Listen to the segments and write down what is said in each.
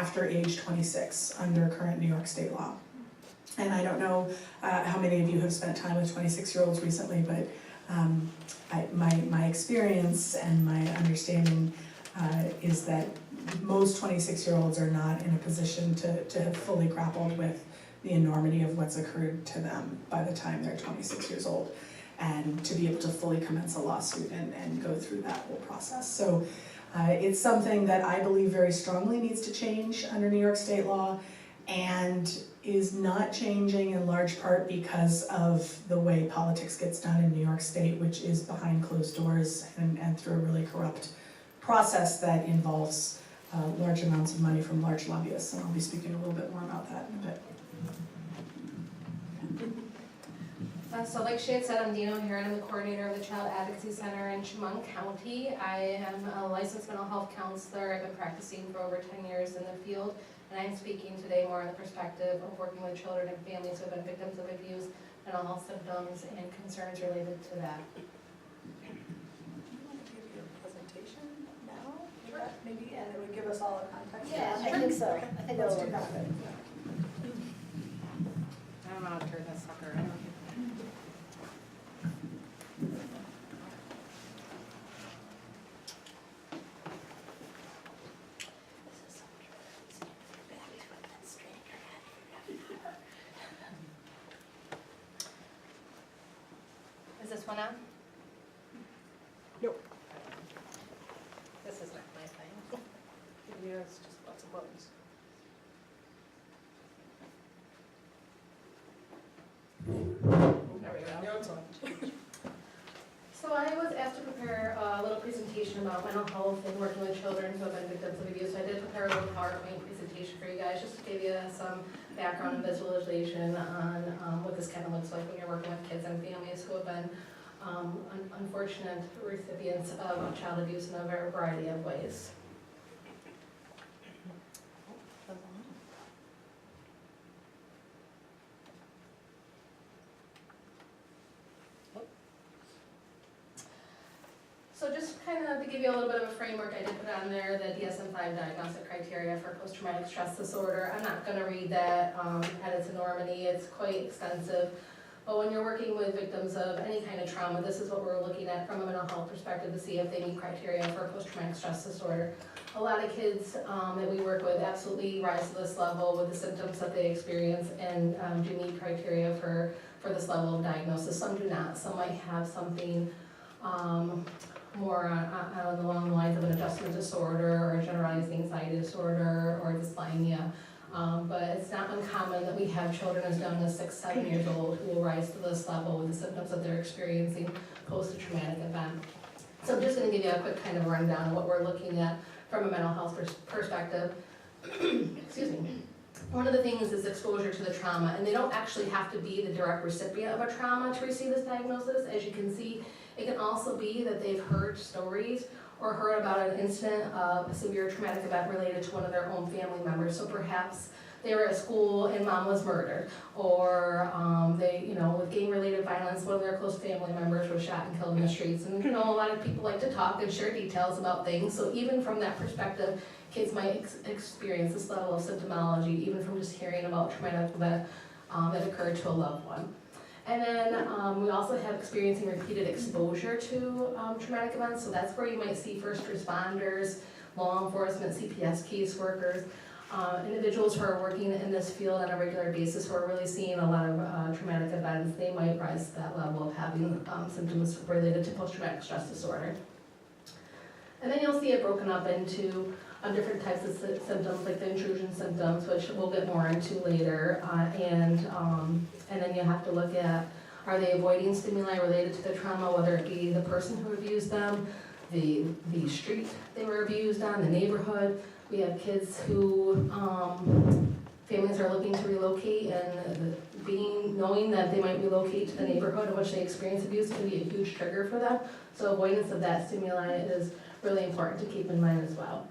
after age 26 under current New York state law. And I don't know how many of you have spent time with 26-year-olds recently, but my experience and my understanding is that most 26-year-olds are not in a position to have fully grappled with the enormity of what's occurred to them by the time they're 26 years old, and to be able to fully commence a lawsuit and go through that whole process. So it's something that I believe very strongly needs to change under New York state law, and is not changing in large part because of the way politics gets done in New York State, which is behind closed doors and through a really corrupt process that involves large amounts of money from large lobbyists, and I'll be speaking a little bit more about that in a bit. So like she had said, I'm Dina O'Herron. I'm the coordinator of the Child Advocacy Center in Chemung County. I am a licensed mental health counselor. I've been practicing for over 10 years in the field, and I'm speaking today more on the perspective of working with children and families who have been victims of abuse, mental health symptoms, and concerns related to that. Maybe, and it would give us all a context. Yeah, I think so. I think Let's it'll do work. that. I don't know how to turn this sucker on. Is this one on? Nope. This is not my thing. Yeah, it's just lots of buttons. There we go. Now it's on. So I was asked to prepare a little presentation about mental health and working with children who have been victims of abuse. So I did prepare a little PowerPoint presentation for you guys, just to give you some background and visualization on what this kind of looks like when you're working with kids and families who have been unfortunate recipients of child abuse in a variety of ways. So just kind of to give you a little bit of a framework, I did put on there the DSM-5 diagnostic criteria for post-traumatic stress disorder. I'm not going to read that at its enormity, it's quite extensive. But when you're working with victims of any kind of trauma, this is what we're looking at from a mental health perspective to see if they meet criteria for post-traumatic stress disorder. A lot of kids that we work with absolutely rise to this level with the symptoms that they experience and do meet criteria for this level of diagnosis. Some do not. Some might have something more along the lines of an adjustment disorder or a generalized anxiety disorder or dysthymia. But it's not uncommon that we have children as young as 6, 7 years old who will rise to this level with the symptoms that they're experiencing post a traumatic event. So I'm just going to give you a quick kind of rundown of what we're looking at from a mental health perspective. Excuse me. One of the things is exposure to the trauma, and they don't actually have to be the direct recipient of a trauma to receive this diagnosis. As you can see, it can also be that they've heard stories or heard about an incident of a severe traumatic event related to one of their own family members. So perhaps they were at school and mom was murdered, or with gang-related violence, one of their close family members was shot and killed in the streets. And a lot of people like to talk and share details about things. So even from that perspective, kids might experience this level of symptomology, even from just hearing about traumatic event that occurred to a loved one. And then we also have experiencing repeated exposure to traumatic events. So that's where you might see first responders, law enforcement, CPS caseworkers, individuals who are working in this field on a regular basis who are really seeing a lot of traumatic events. They might rise to that level of having symptoms related to post-traumatic stress disorder. And then you'll see it broken up into different types of symptoms, like the intrusion symptoms, which we'll get more into later. And then you have to look at, are they avoiding stimuli related to the trauma, whether it be the person who abused them, the street they were abused on, the neighborhood. We have kids who families are looking to relocate, and knowing that they might relocate to the neighborhood in which they experience abuse can be a huge trigger for them. So avoidance of that stimuli is really important to keep in mind as well.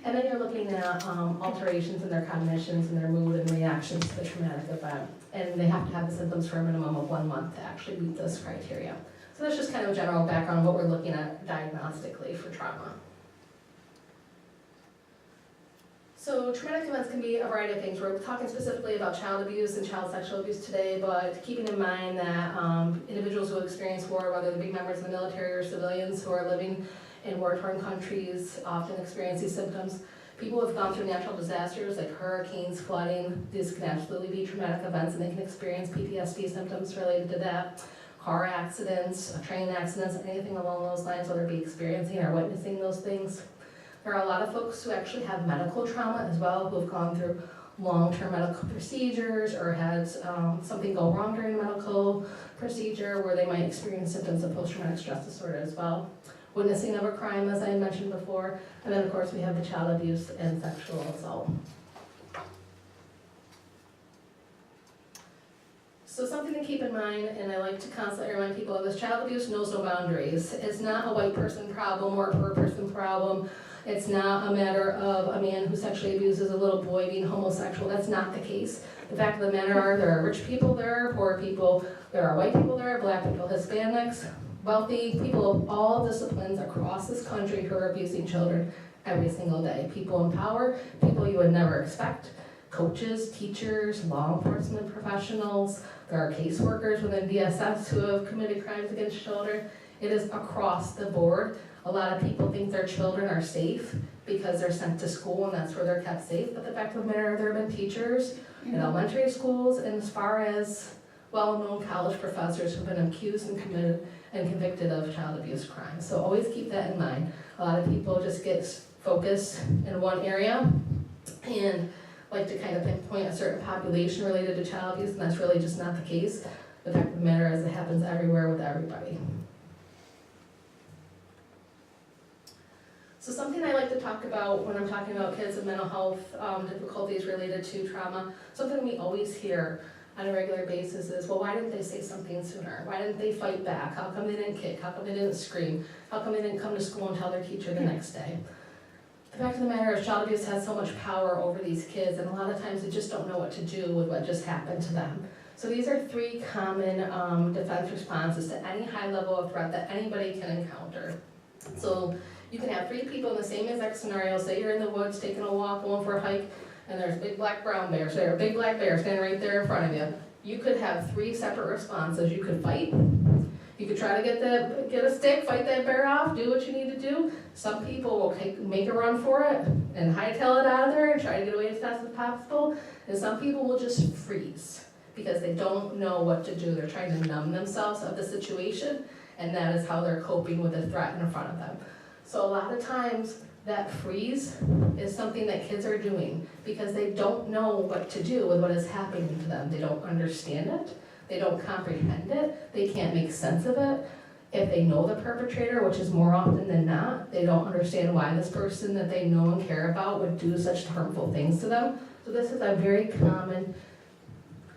And then you're looking at alterations in their cognitions and their mood and reactions to the traumatic event. And they have to have the symptoms for a minimum of 1 month to actually meet this criteria. So that's just kind of a general background of what we're looking at diagnostically for trauma. So traumatic events can be a variety of things. We're talking specifically about child abuse and child sexual abuse today, but keeping in mind that individuals who experience war, whether they be members of the military or civilians who are living in war-torn countries, often experience these symptoms. People who have gone through natural disasters like hurricanes, flooding, these can absolutely be traumatic events, and they can experience PTSD symptoms related to that. Car accidents, train accidents, anything along those lines, whether it be experiencing or witnessing those things. There are a lot of folks who actually have medical trauma as well, who have gone through long-term medical procedures or had something go wrong during a medical procedure where they might experience symptoms of post-traumatic stress disorder as well. Witnessing of a crime, as I mentioned before, and then of course we have the child abuse and sexual assault. So something to keep in mind, and I like to constantly remind people of this, child abuse knows no boundaries. It's not a white person problem or a poor person problem. It's not a matter of a man who sexually abuses a little boy being homosexual. That's not the case. The fact of the matter are there are rich people, there are poor people, there are white people, there are black people, Hispanics, wealthy people of all disciplines across this country who are abusing children every single day. People in power, people you would never expect, coaches, teachers, law enforcement professionals, there are caseworkers within DSS who have committed crimes against children. It is across the board. A lot of people think their children are safe because they're sent to school and that's where they're kept safe. But the fact of the matter, there have been teachers in elementary schools and as far as well-known college professors who've been accused and committed and convicted of child abuse crimes. So always keep that in mind. A lot of people just get focused in one area and like to kind of pinpoint a certain population related to child abuse, and that's really just not the case. The fact of the matter is it happens everywhere with everybody. So something I like to talk about when I'm talking about kids and mental health difficulties related to trauma, something we always hear on a regular basis is, well, why didn't they say something sooner? Why didn't they fight back? How come they didn't kick? How come they didn't scream? How come they didn't come to school and tell their teacher the next day? The fact of the matter is child abuse has so much power over these kids, and a lot of times they just don't know what to do with what just happened to them. So these are three common defense responses to any high level of threat that anybody can encounter. So you can have three people in the same exact scenario. Say you're in the woods taking a walk, going for a hike, and there's big black brown bears there, a big black bear standing right there in front of you. You could have three separate responses. You could fight. You could try to get a stick, fight that bear off, do what you need to do. Some people will make a run for it and hightail it out of there and try to get away as fast as possible. And some people will just freeze because they don't know what to do. They're trying to numb themselves of the situation, and that is how they're coping with the threat in front of them. So a lot of times that freeze is something that kids are doing because they don't know what to do with what is happening to them. They don't understand it. They don't comprehend it. They can't make sense of it. If they know the perpetrator, which is more often than not, they don't understand why this person that they know and care about would do such harmful things to them. So this is a very common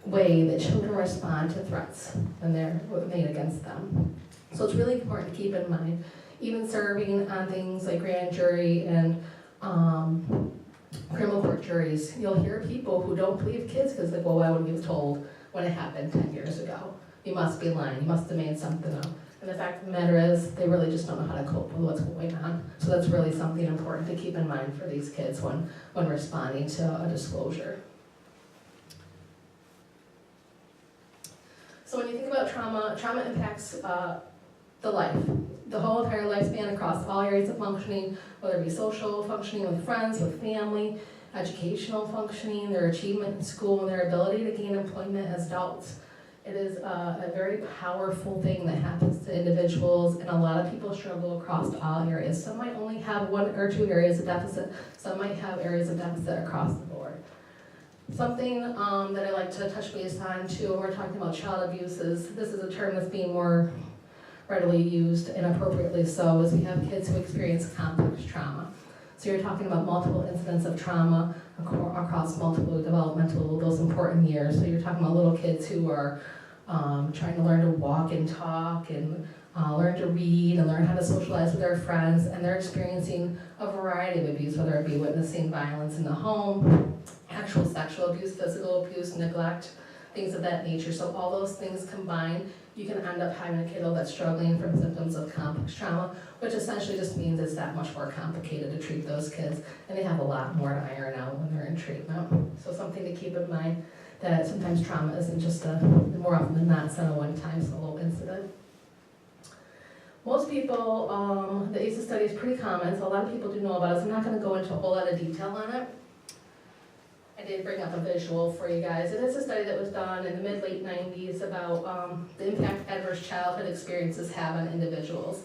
way that children respond to threats when they're made against them. So it's really important to keep in mind, even serving on things like grand jury and criminal court juries, you'll hear people who don't believe kids because like, well, why would we have told when it happened 10 years ago? You must be lying, you must have made something up. And the fact of the matter is, they really just don't know how to cope with what's going on. So that's really something important to keep in mind for these kids when responding to a disclosure. So when you think about trauma impacts the life, the whole entire lifespan across all areas of functioning, whether it be social functioning with friends, with family, educational functioning, their achievement in school, and their ability to gain employment as adults. It is a very powerful thing that happens to individuals, and a lot of people struggle across all areas. Some might only have one or two areas of deficit, some might have areas of deficit across the board. Something that I like to touch base on too when we're talking about child abuse is, this is a term that's being more readily used, and appropriately so, is we have kids who experience complex trauma. So you're talking about multiple incidents of trauma across multiple developmental, those important years. So you're talking about little kids who are trying to learn to walk and talk and learn to read and learn how to socialize with their friends, and they're experiencing a variety of abuse, whether it be witnessing violence in the home, actual sexual abuse, physical abuse, neglect, things of that nature. So all those things combined, you can end up having a kiddo that's struggling from symptoms of complex trauma, which essentially just means it's that much more complicated to treat those kids, and they have a lot more to iron out when treatment. So something to keep in mind, that sometimes trauma isn't just more often than not, it's not a one-time solo incident. Most people, the ACEs study is pretty common, so a lot of people do know about it, so I'm not going to go into a whole lot of detail on it. I did bring up a visual for you guys. It is a study that was done in the mid-late 90s about the impact adverse childhood experiences have on individuals.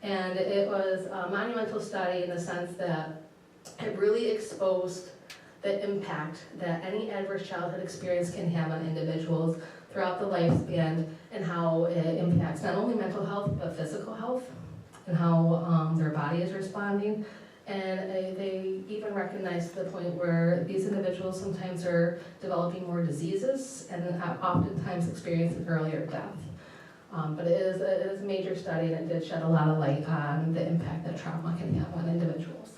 And it was a monumental study in the sense that it really exposed the impact that any adverse childhood experience can have on individuals throughout the lifespan, and how it impacts not only mental health but physical health, and how their body is responding. And they even recognize to the point where these individuals sometimes are developing more diseases and oftentimes experiencing earlier death. But it is a major study, and it did shed a lot of light on the impact that trauma can have on individuals.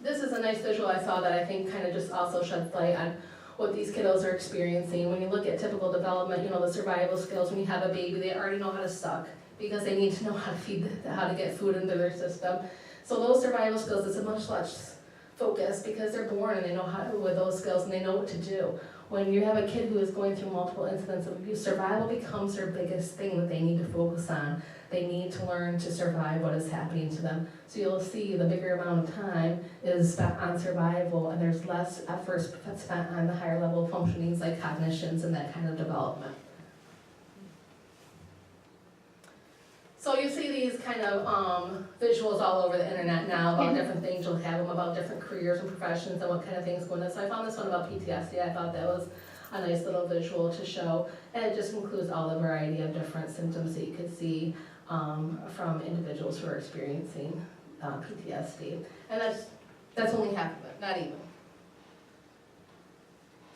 This is a nice visual I saw that I think kind of just also sheds light on what these kiddos are experiencing. When you look at typical development, you know, the survival skills, when you have a baby, they already know how to suck because they need to know how to feed, how to get food into their system. So those survival skills, it's a much less focus because they're born and they know how to, with those skills, and they know what to do. When you have a kid who is going through multiple incidents of abuse, survival becomes their biggest thing that they need to focus on. They need to learn to survive what is happening to them. So you'll see the bigger amount of time is spent on survival, and there's less effort spent on the higher level functionings like cognitions and that kind of development. So you see these kind of visuals all over the internet now about different things. You'll have them about different careers and professions and what kind of things going on. So I found this one about PTSD. I thought that was a nice little visual to show. And it just includes all the variety of different symptoms that you could see from individuals who are experiencing PTSD. And that's only half of it, not even.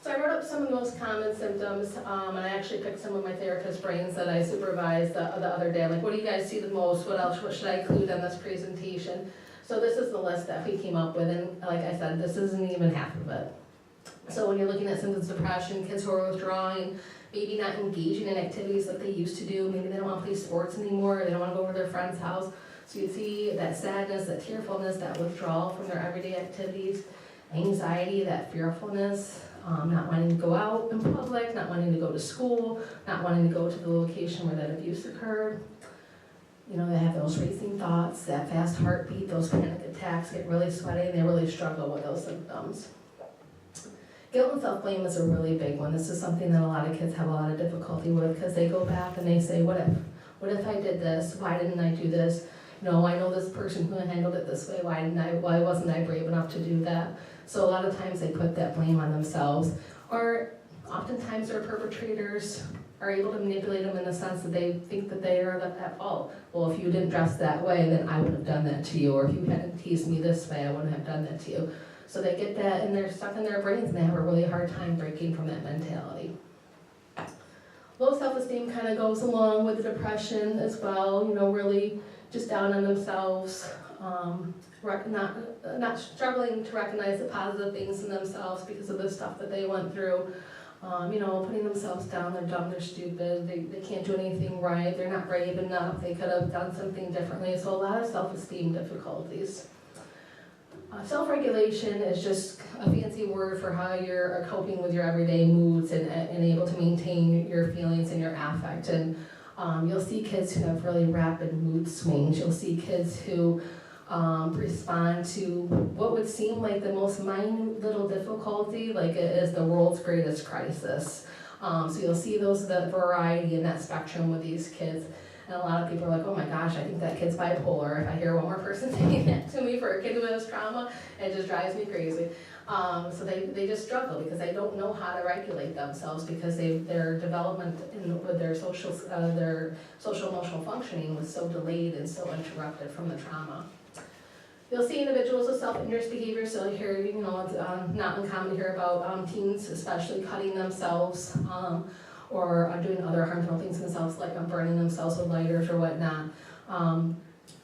So I wrote up some of the most common symptoms, and I actually picked some of my therapist brains that I supervised the other day. I'm like, what do you guys see the most? What else? What should I include on this presentation? So this is the list that we came up with, and like I said, this isn't even half of it. So when you're looking at symptoms of depression, kids who are withdrawing, maybe not engaging in activities that they used to do, maybe they don't want to play sports anymore, they don't want to go over to their friend's house. So you see that sadness, that tearfulness, that withdrawal from their everyday activities, anxiety, that fearfulness, not wanting to go out in public, not wanting to go to school, not wanting to go to the location where that abuse occurred. You know, they have those racing thoughts, that fast heartbeat, those panic attacks, get really sweaty, and they really struggle with those symptoms. Guilt and self-blame is a really big one. This is something that a lot of kids have a lot of difficulty with because they go back and they say, what if? What if I did this? Why didn't I do this? No, I know this person who handled it this way. Why wasn't I brave enough to do that? So a lot of times they put that blame on themselves. Or oftentimes their perpetrators are able to manipulate them in the sense that they think that they are at fault. Well, if you didn't dress that way, then I would have done that to you. Or if you hadn't teased me this way, I wouldn't have done that to you. So they get that and they're stuck in their brains and they have a really hard time breaking from that mentality. Low self-esteem kind of goes along with the depression as well, you know, really just down on themselves, not struggling to recognize the positive things in themselves because of the stuff that they went through. You know, putting themselves down, they're dumb, they're stupid, they can't do anything right, they're not brave enough, they could have done something differently. So a lot of self-esteem difficulties. Self-regulation is just a fancy word for how you're coping with your everyday moods and able to maintain your feelings and your affect. And you'll see kids who have really rapid mood swings. You'll see kids who respond to what would seem like the most minute little difficulty, like it is the world's greatest crisis. So you'll see the variety in that spectrum with these kids. And a lot of people are like, oh my gosh, I think that kid's bipolar. If I hear one more person saying that to me for a kid who has trauma, it just drives me crazy. So they just struggle because they don't know how to regulate themselves because their development with their social emotional functioning was so delayed and so interrupted from the trauma. You'll see individuals with self-injurious behavior, so here, you know, it's not uncommon to hear about teens especially cutting themselves, or doing other harmful things to themselves, like burning themselves with lighters or whatnot.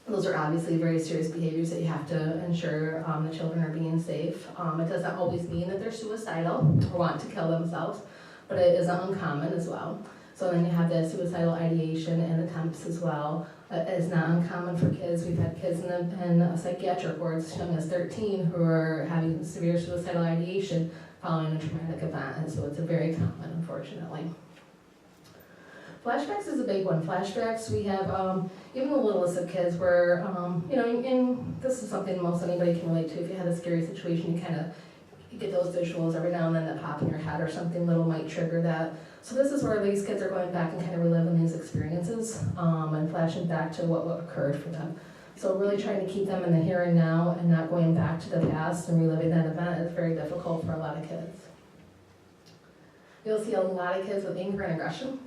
Those are obviously very serious behaviors that you have to ensure the children are being safe. It doesn't always mean that they're suicidal or want to kill themselves, but it isn't uncommon as well. So then you have the suicidal ideation and attempts as well. It's not uncommon for kids. We've had kids in psychiatric wards as young as 13 who are having severe suicidal ideation following a traumatic event, and so it's a very common, unfortunately. Flashbacks is a big one. Flashbacks, we have even the littlest of kids where, and this is something most anybody can relate to. If you had a scary situation, you get those visuals every now and then that pop in your head, or something little might trigger that. So this is where these kids are going back and kind of reliving these experiences and flashing back to what occurred for them. So really trying to keep them in the here and now and not going back to the past and reliving that event is very difficult for a lot of kids. You'll see a lot of kids with anger and aggression.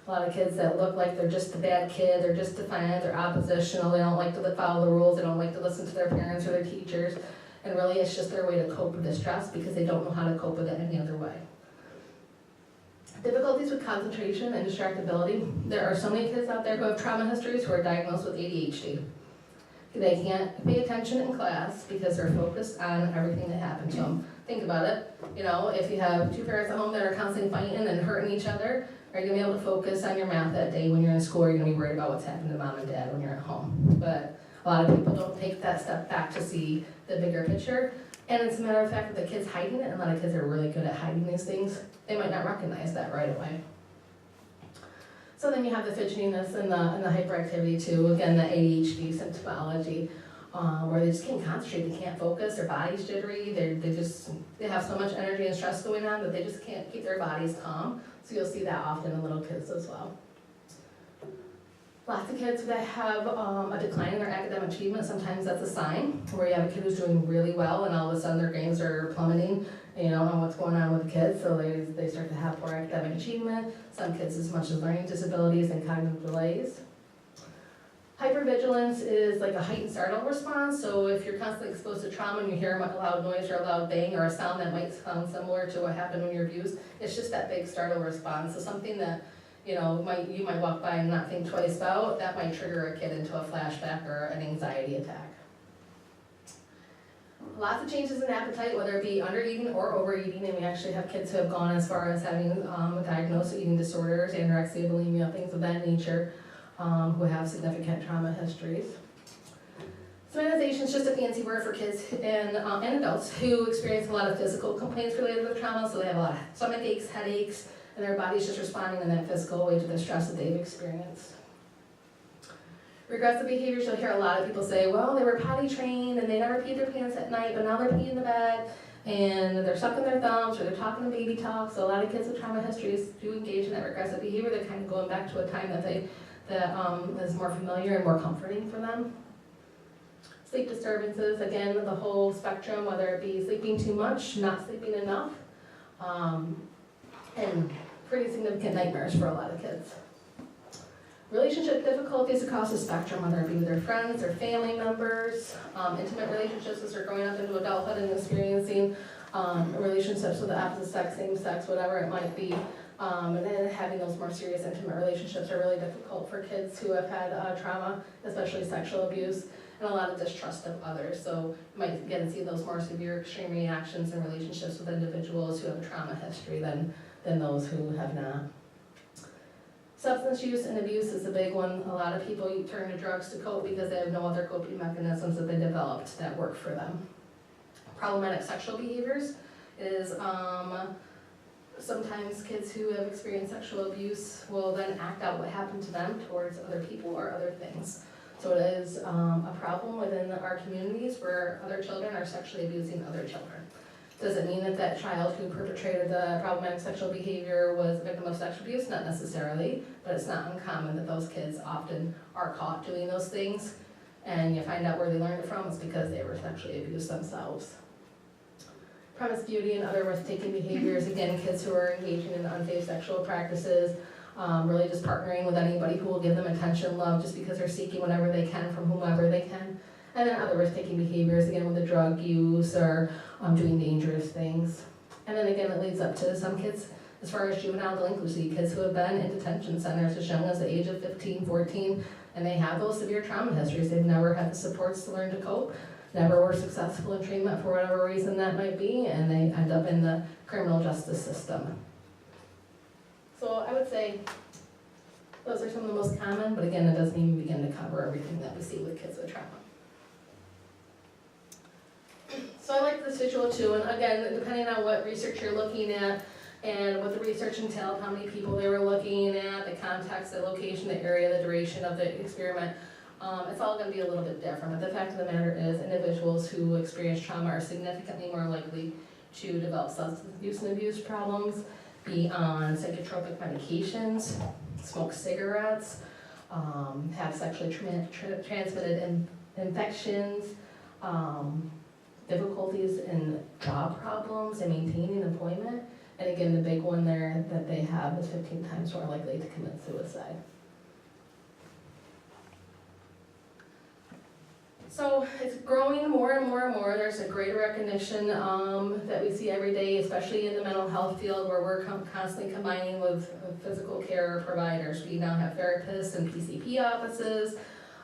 A lot of kids that look like they're just a bad kid, they're just defiant, they're oppositional, they don't like to follow the rules, they don't like to listen to their parents or their teachers, and really it's just their way to cope with distress because they don't know how to cope with it any other way. Difficulties with concentration and distractibility. There are so many kids out there who have trauma histories who are diagnosed with ADHD. They can't pay attention in class because they're focused on everything that happened to them. Think about it, if you have two parents at home that are constantly fighting and hurting each other, are you going to be able to focus on your math that day when you're in school, or are you going to be worried about what's happening to mom and dad when you're at home? But a lot of people don't take that step back to see the bigger picture. And it's a matter of fact that the kids hiding it, and a lot of kids are really good at hiding these things, they might not recognize that right away. So then you have the fidgetiness and the hyperactivity too. Again, the ADHD symptomology, where they just can't concentrate, they can't focus, their body's jittery, they have so much energy and stress going on that they just can't keep their bodies calm. So you'll see that often in little kids as well. Lots of kids that have a decline in their academic achievement, sometimes that's a sign where you have a kid who's doing really well and all of a sudden their grades are plummeting and you don't know what's going on with the kids, so they start to have poor academic achievement. Some kids as much as learning disabilities and cognitive delays. Hypervigilance is like a heightened startle response, so if you're constantly exposed to trauma and you hear a loud noise or a loud bang or a sound that might sound similar to what happened when you're abused, it's just that big startle response. So something that you might walk by and not think twice about, that might trigger a kid into a flashback or an anxiety attack. Lots of changes in appetite, whether it be undereating or overeating, and we actually have kids who have gone as far as having diagnosed eating disorders, anorexia, bulimia, things of that nature, who have significant trauma histories. Somatization is just a fancy word for kids and adults who experience a lot of physical complaints related to trauma, so they have a lot of stomach aches, headaches, and their body's just responding in that physical way to the stress that they've experienced. Regressive behaviors, you'll hear a lot of people say, well, they were potty trained and they never peed their pants at night, but now they're peeing in the bed and they're sucking their thumbs or they're talking baby talk. So a lot of kids with trauma histories do engage in that regressive behavior. They're kind of going back to a time that is more familiar and more comforting for them. Sleep disturbances, again, the whole spectrum, whether it be sleeping too much, not sleeping enough, and pretty significant nightmares for a lot of kids. Relationship difficulties across the spectrum, whether it be with their friends, their family members, intimate relationships as they're growing up into adulthood and experiencing relationships with the opposite sex, same sex, whatever it might be. And then having those more serious intimate relationships are really difficult for kids who have had trauma, especially sexual abuse, and a lot of distrust of others. So you might get to see those more severe extreme reactions in relationships with individuals who have a trauma history than those who have not. Substance use and abuse is a big one. A lot of people turn to drugs to cope because they have no other coping mechanisms that they developed that work for them. Problematic sexual behaviors is sometimes kids who have experienced sexual abuse will then act out what happened to them towards other people or other things. So it is a problem within our communities where other children are sexually abusing other children. Does it mean that that child who perpetrated the problematic sexual behavior was a victim of sexual abuse? Not necessarily, but it's not uncommon that those kids often are caught doing those things, and you find out where they learned it from. It's because they were sexually abused themselves. Promiscuity and other risk-taking behaviors, again, kids who are engaging in unsafe sexual practices, really just partnering with anybody who will give them attention, love, just because they're seeking whatever they can from whomever they can. And then other risk-taking behaviors, again, with the drug use or doing dangerous things. And then again, it leads up to some kids, as far as juvenile delinquency, kids who have been in detention centers as young as the age of 15, 14, and they have those severe trauma histories. They've never had the supports to learn to cope, never were successful in treatment for whatever reason that might be, and they end up in the criminal justice system. So I would say those are some of the most common, but again, it doesn't even begin to cover everything that we see with kids with trauma. So I like this visual too, and again, depending on what research you're looking at and what the research entailed, how many people they were looking at, the context, the location, the area, the duration of the experiment, it's all going to be a little bit different. But the fact of the matter is individuals who experience trauma are significantly more likely to develop substance use and abuse problems, be on psychotropic medications, smoke cigarettes, have sexually transmitted infections, difficulties in job problems and maintaining employment. And again, the big one there that they have is 15 times more likely to commit suicide. So it's growing more and more and more. There's a greater recognition that we see every day, especially in the mental health field where we're constantly combining with physical care providers. We now have therapists and PCP offices,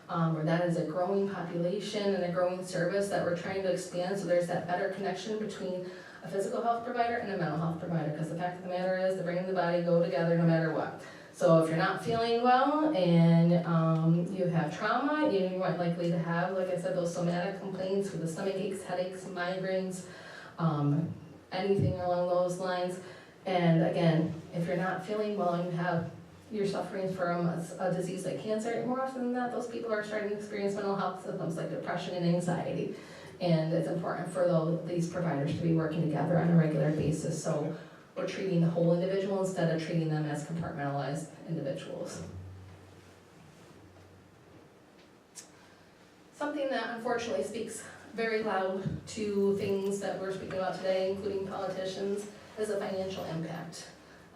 where that is a growing population and a growing service that we're trying to expand, so there's that better connection between a physical health provider and a mental health provider, because the fact of the matter is the brain and the body go together no matter what. So if you're not feeling well and you have trauma, you're more likely to have, like I said, those somatic complaints with the stomach aches, headaches, migraines, anything along those lines. And again, if you're not feeling well and you're suffering from a disease like cancer, more often than not, those people are starting to experience mental health symptoms like depression and anxiety. And it's important for these providers to be working together on a regular basis, so we're treating the whole individual instead of treating them as compartmentalized individuals. Something that unfortunately speaks very loud to things that we're speaking about today, including politicians, is the financial impact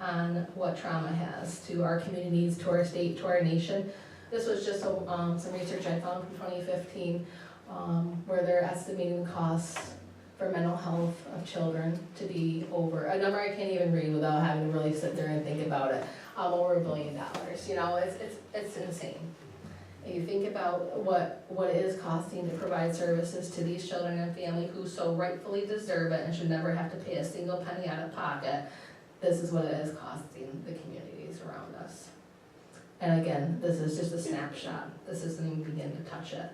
on what trauma has to our communities, to our state, to our nation. This was just some research I found from 2015, where they're estimating costs for mental health of children to be over a number I can't even read without having to really sit there and think about it. Over $1 billion. You know, it's insane. And you think about what it is costing to provide services to these children and family who so rightfully deserve it and should never have to pay a single penny out of pocket. This is what it is costing the communities around us. And again, this is just a snapshot. This isn't even beginning to touch it.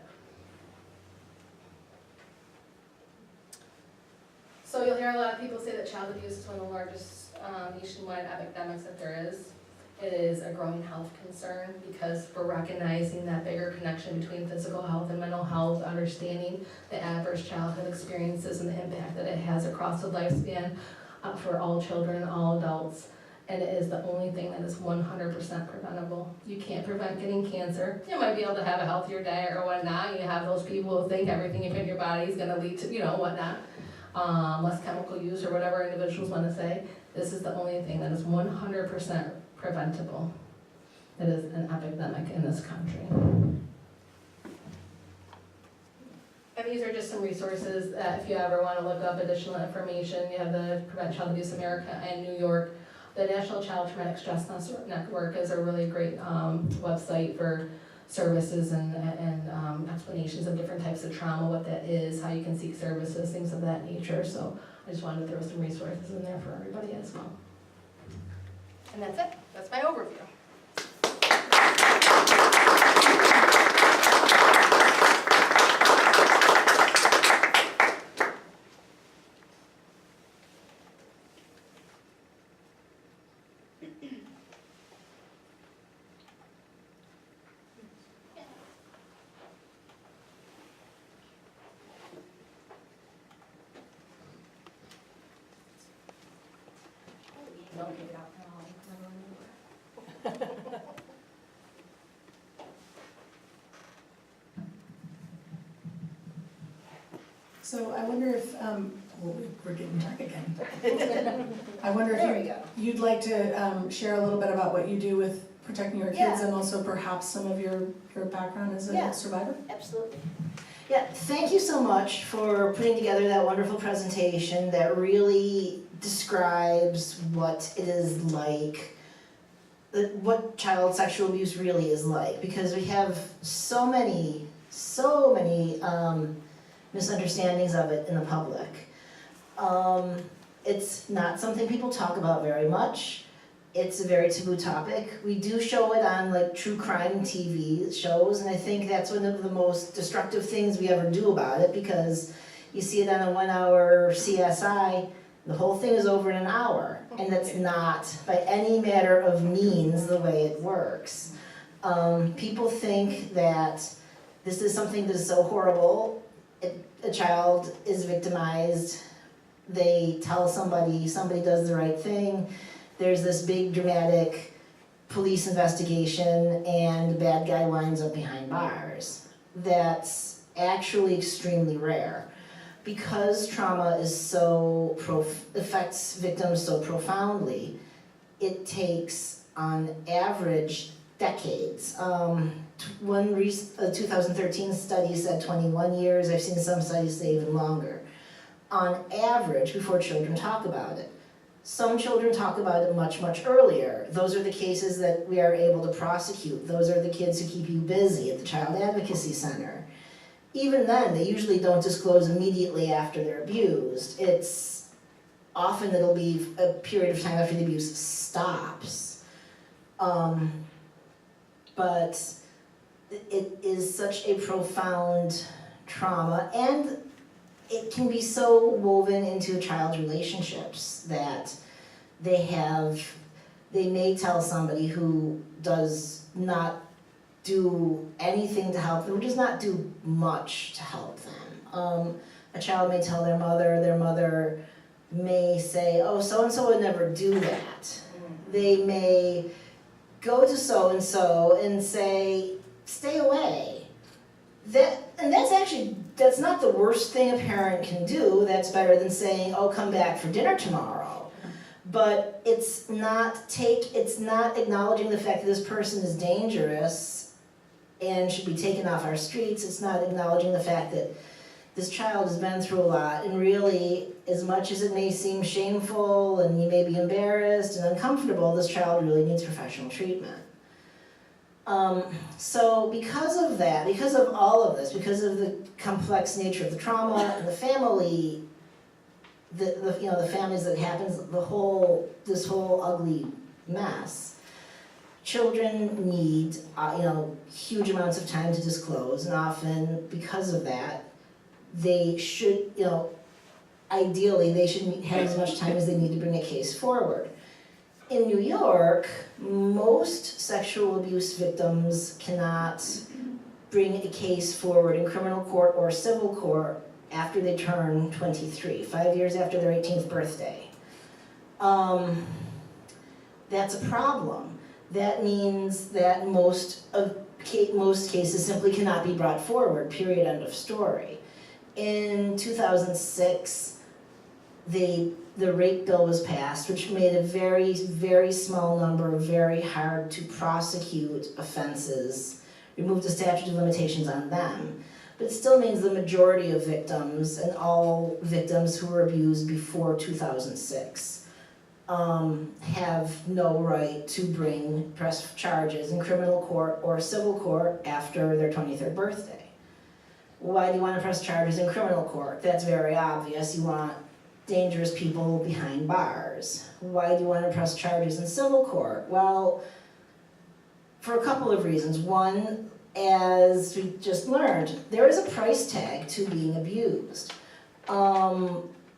So you'll hear a lot of people say that child abuse is one of the largest nationwide epidemics that there is. It is a growing health concern because we're recognizing that bigger connection between physical health and mental health, understanding the adverse childhood experiences and the impact that it has across the lifespan for all children, all adults. And it is the only thing that is 100% preventable. You can't prevent getting cancer. You might be able to have a healthier diet or whatnot. You have those people who think everything you put in your body is going to lead to, whatnot. Less chemical use or whatever individuals want to say. This is the only thing that is 100% preventable. It is an epidemic in this country. And these are just some resources that if you ever want to look up additional information, you have the Prevent Child Abuse America and New York. The National Child Traumatic Stress Network is a really great website for services and explanations of different types of trauma, what that is, how you can seek services, things of that nature. So I just wanted to throw some resources in there for everybody as well. And that's it. That's my overview. Don't give it out now. So I wonder if, we're getting dark again. I wonder if you'd like to share a little bit about what you do with protecting your kids and also perhaps some of your background as a survivor? Absolutely. Yeah, thank you so much for putting together that wonderful presentation that really describes what it is like, what child sexual abuse really is like, because we have so many misunderstandings of it in the public. It's not something people talk about very much. it's a very taboo topic. We do show it on like true crime TV shows, and I think that's one of the most destructive things we ever do about it, because you see it on a 1 hour CSI, the whole thing is over in an hour, and that's not by any matter of means the way it works. People think that this is something that is so horrible. A child is victimized, they tell somebody does the right thing, there's this big dramatic police investigation, and the bad guy winds up behind bars. That's actually extremely rare. Because trauma is so affects victims so profoundly, it takes on average decades. One 2013 study said 21 years. I've seen some studies say even longer. On average, before children talk about it. Some children talk about it much, much earlier. Those are the cases that we are able to prosecute. Those are the kids who keep you busy at the Child Advocacy Center. Even then, they usually don't disclose immediately after they're abused. It's often it'll be a period of time after the abuse stops. But it is such a profound trauma, and it can be so woven into a child's relationships that they may tell somebody who does not do anything to help them, does not do much to help them. A child may tell their mother may say, oh, so-and-so would never do that. They may go to so-and-so and say, stay away. That's not the worst thing a parent can do. That's better than saying, oh, come back for dinner tomorrow. But it's not acknowledging the fact that this person is dangerous and should be taken off our streets. It's not acknowledging the fact that this child has been through a lot, and really, as much as it may seem shameful and you may be embarrassed and uncomfortable, this child really needs professional treatment. So because of that, because of all of this, because of the complex nature of the trauma and the family, the families that happens, this whole ugly mess, children need huge amounts of time to disclose, and often because of that, they should, ideally they should have as much time as they need to bring a case forward. In New York, most sexual abuse victims cannot bring a case forward in criminal court or civil court after they turn 23, 5 years after their 18th birthday. That's a problem. That means that most cases simply cannot be brought forward, period, end of story. In 2006, the rape bill was passed, which made a very, very small number of very hard to prosecute offenses, removed the statute of limitations on them. But it still means the majority of victims, and all victims who were abused before 2006, have no right to press charges in criminal court or civil court after their 23rd birthday. Why do you want to press charges in criminal court? That's very obvious. You want dangerous people behind bars. Why do you want to press charges in civil court? Well, for a couple of reasons. One, as we just learned, there is a price tag to being abused.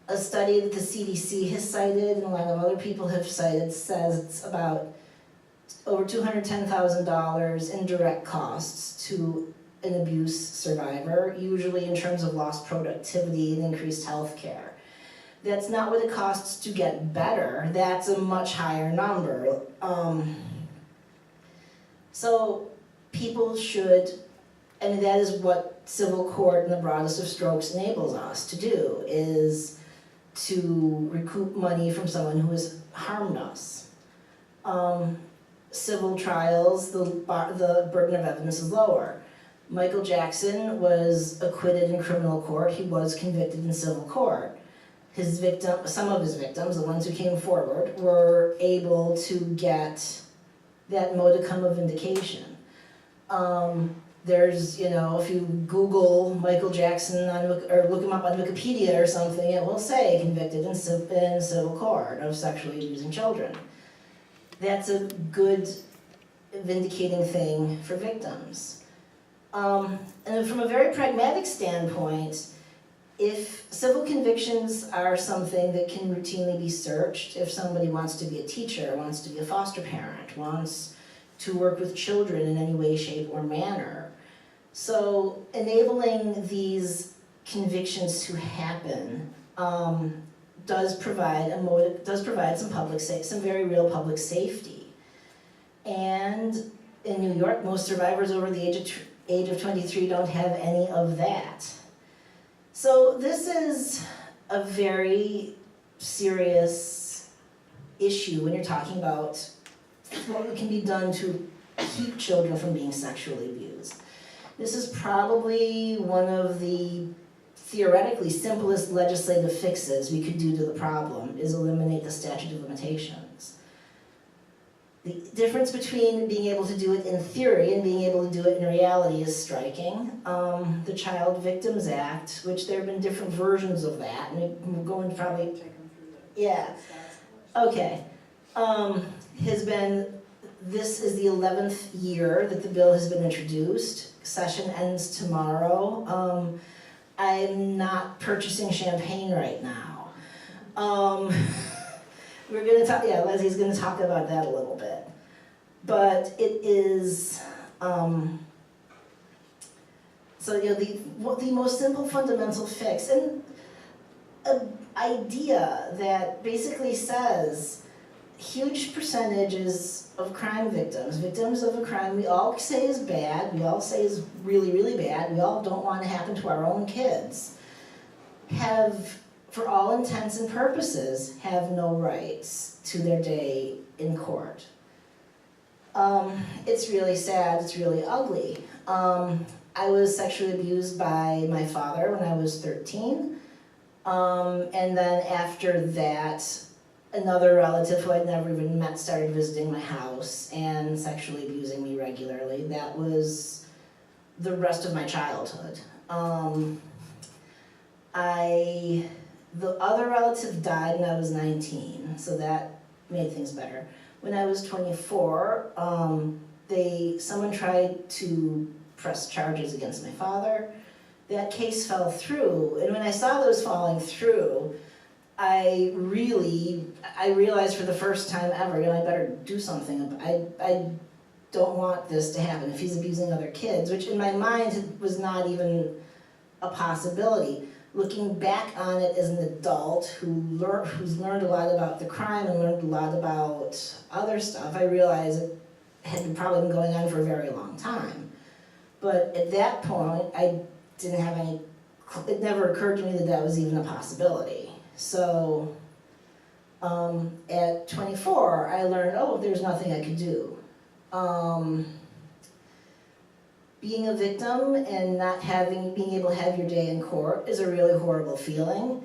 A study that the CDC has cited and a lot of other people have cited says it's about over $210,000 in direct costs to an abuse survivor, usually in terms of lost productivity and increased health care. That's not what it costs to get better. That's a much higher number. So people should, and that is what civil court in the broadest of strokes enables us to do, is to recoup money from someone who has harmed us. Civil trials, the burden of evidence is lower. Michael Jackson was acquitted in criminal court. He was convicted in civil court. Some of his victims, the ones who came forward, were able to get that modicum of vindication. There's, if you Google Michael Jackson or look him up on Wikipedia or something, it will say convicted in civil court of sexually abusing children. that's a good vindicating thing for victims. And then from a very pragmatic standpoint, if civil convictions are something that can routinely be searched, if somebody wants to be a teacher, wants to be a foster parent, wants to work with children in any way, shape, or manner. So enabling these convictions to happen does provide some very real public safety. And in New York, most survivors over the age of 23 don't have any of that. So this is a very serious issue when you're talking about what can be done to keep children from being sexually abused. This is probably one of the theoretically simplest legislative fixes we could do to the problem, is eliminate the statute of limitations. The difference between being able to do it in theory and being able to do it in reality is striking. The Child Victims Act, which there have been different versions of that, and we're going to probably, Take them through the yeah, stats. okay. This is the 11th year that the bill has been introduced. Session ends tomorrow. I'm not purchasing champagne right now. We're gonna talk, yeah, Leslie's gonna talk about that a little bit. But it is, so you know, the most simple fundamental fix, and an idea that basically says huge percentages of crime victims of a crime we all say is bad, we all say is really, really bad, we all don't want to happen to our own kids, have, for all intents and purposes, have no rights to their day in court. It's really sad, it's really ugly. I was sexually abused by my father when I was 13. And then after that, another relative who I'd never even met started visiting my house and sexually abusing me regularly. That was the rest of my childhood. The other relative died when I was 19, so that made things better. When I was 24, someone tried to press charges against my father. That case fell through, and when I saw those falling through, I realized for the first time ever, you know, I better do something. I don't want this to happen if he's abusing other kids, which in my mind was not even a possibility. Looking back on it as an adult who's learned a lot about the crime and learned a lot about other stuff, I realized it had probably been going on for a very long time. But at that point, I didn't have any, it never occurred to me that that was even a possibility. So at 24, I learned, oh, there's nothing I could do. Being a victim and not being able to have your day in court is a really horrible feeling.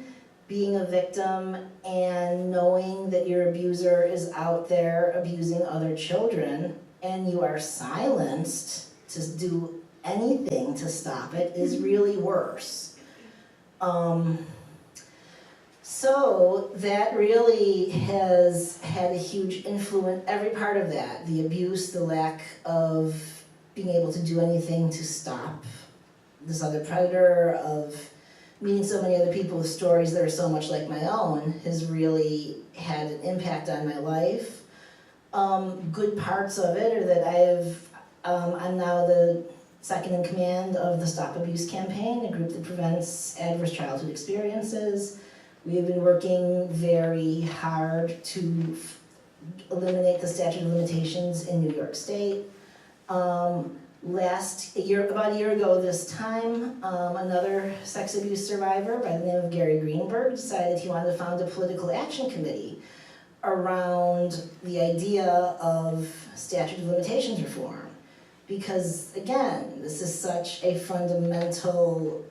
Being a victim and knowing that your abuser is out there abusing other children and you are silenced to do anything to stop it is really worse. So that really has had a huge influence, every part of that, the abuse, the lack of being able to do anything to stop this other predator, of meeting so many other people with stories that are so much like my own, has really had an impact on my life. Good parts of it are that I'm now the second in command of the Stop Abuse campaign, a group that prevents adverse childhood experiences. We have been working very hard to eliminate the statute of limitations in New York State. About a year ago this time, another sex abuse survivor by the name of Gary Greenberg decided he wanted to found a political action committee around the idea of statute of limitations reform. Because again, this is such a fundamental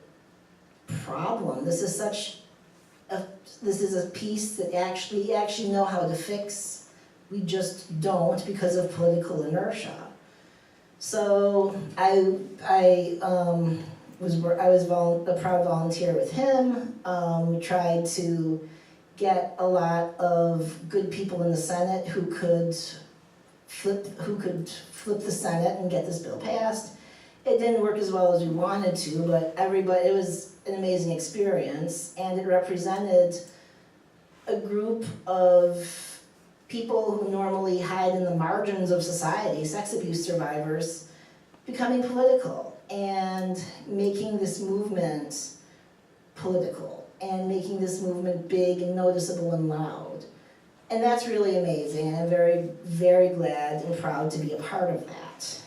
problem. This is a piece that we actually know how to fix. We just don't because of political inertia. So I was a proud volunteer with him. We tried to get a lot of good people in the Senate who could flip the Senate and get this bill passed. It didn't work as well as we wanted to, but it was an amazing experience, and it represented a group of people who normally hide in the margins of society, sex abuse survivors, becoming political and making this movement political and making this movement big and noticeable and loud. And that's really amazing, and I'm very, very glad and proud to be a part of that.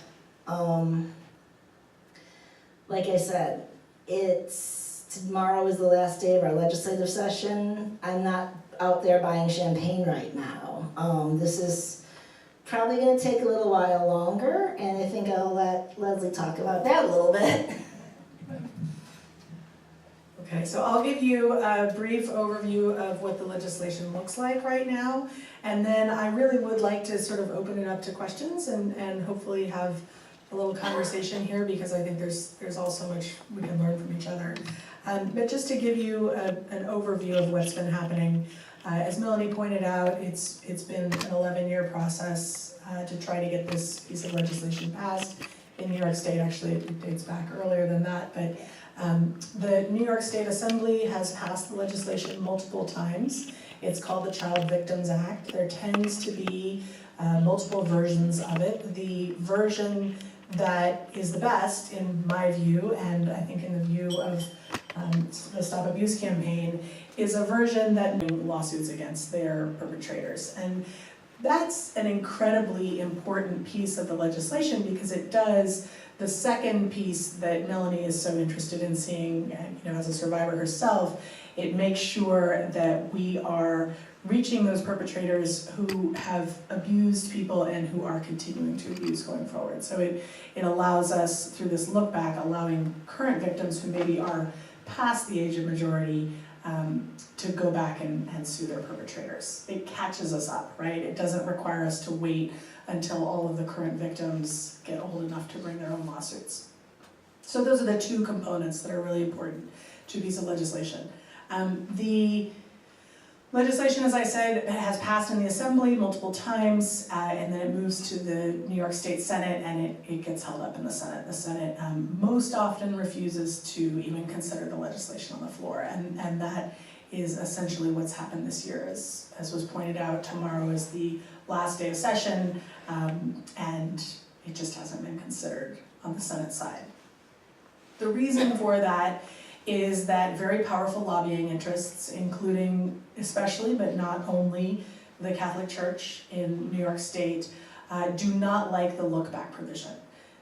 Like I said, tomorrow is the last day of our legislative session. I'm not out there buying champagne right now. This is probably gonna take a little while longer, and I think I'll let Leslie talk about that a little bit. Okay, so I'll give you a brief overview of what the legislation looks like right now, and then I really would like to sort of open it up to questions and hopefully have a little conversation here, because I think there's all so much we can learn from each other. But just to give you an overview of what's been happening, as Melanie pointed out, it's been an 11-year process to try to get this piece of legislation passed in New York State. Actually, it dates back earlier than that, but the New York State Assembly has passed the legislation multiple times. It's called the Child Victims Act. There tends to be multiple versions of it. The version that is the best, in my view, and I think in the view of the Stop Abuse campaign, is a version that lawsuits against their perpetrators. And that's an incredibly important piece of the legislation, because it does the second piece that Melanie is so interested in seeing, as a survivor herself. It makes sure that we are reaching those perpetrators who have abused people and who are continuing to abuse going forward. So it allows us, through this look back, allowing current victims who maybe are past the age of majority to go back and sue their perpetrators. It catches us up, right? It doesn't require us to wait until all of the current victims get old enough to bring their own lawsuits. So those are the two components that are really important to a piece of legislation. The legislation, as I said, has passed in the Assembly multiple times, and then it moves to the New York State Senate, and it gets held up in the Senate. The Senate most often refuses to even consider the legislation on the floor, and that is essentially what's happened this year. As was pointed out, tomorrow is the last day of session, and it just hasn't been considered on the Senate side. The reason for that is that very powerful lobbying interests, including especially, but not only, the Catholic Church in New York State, do not like the look-back provision.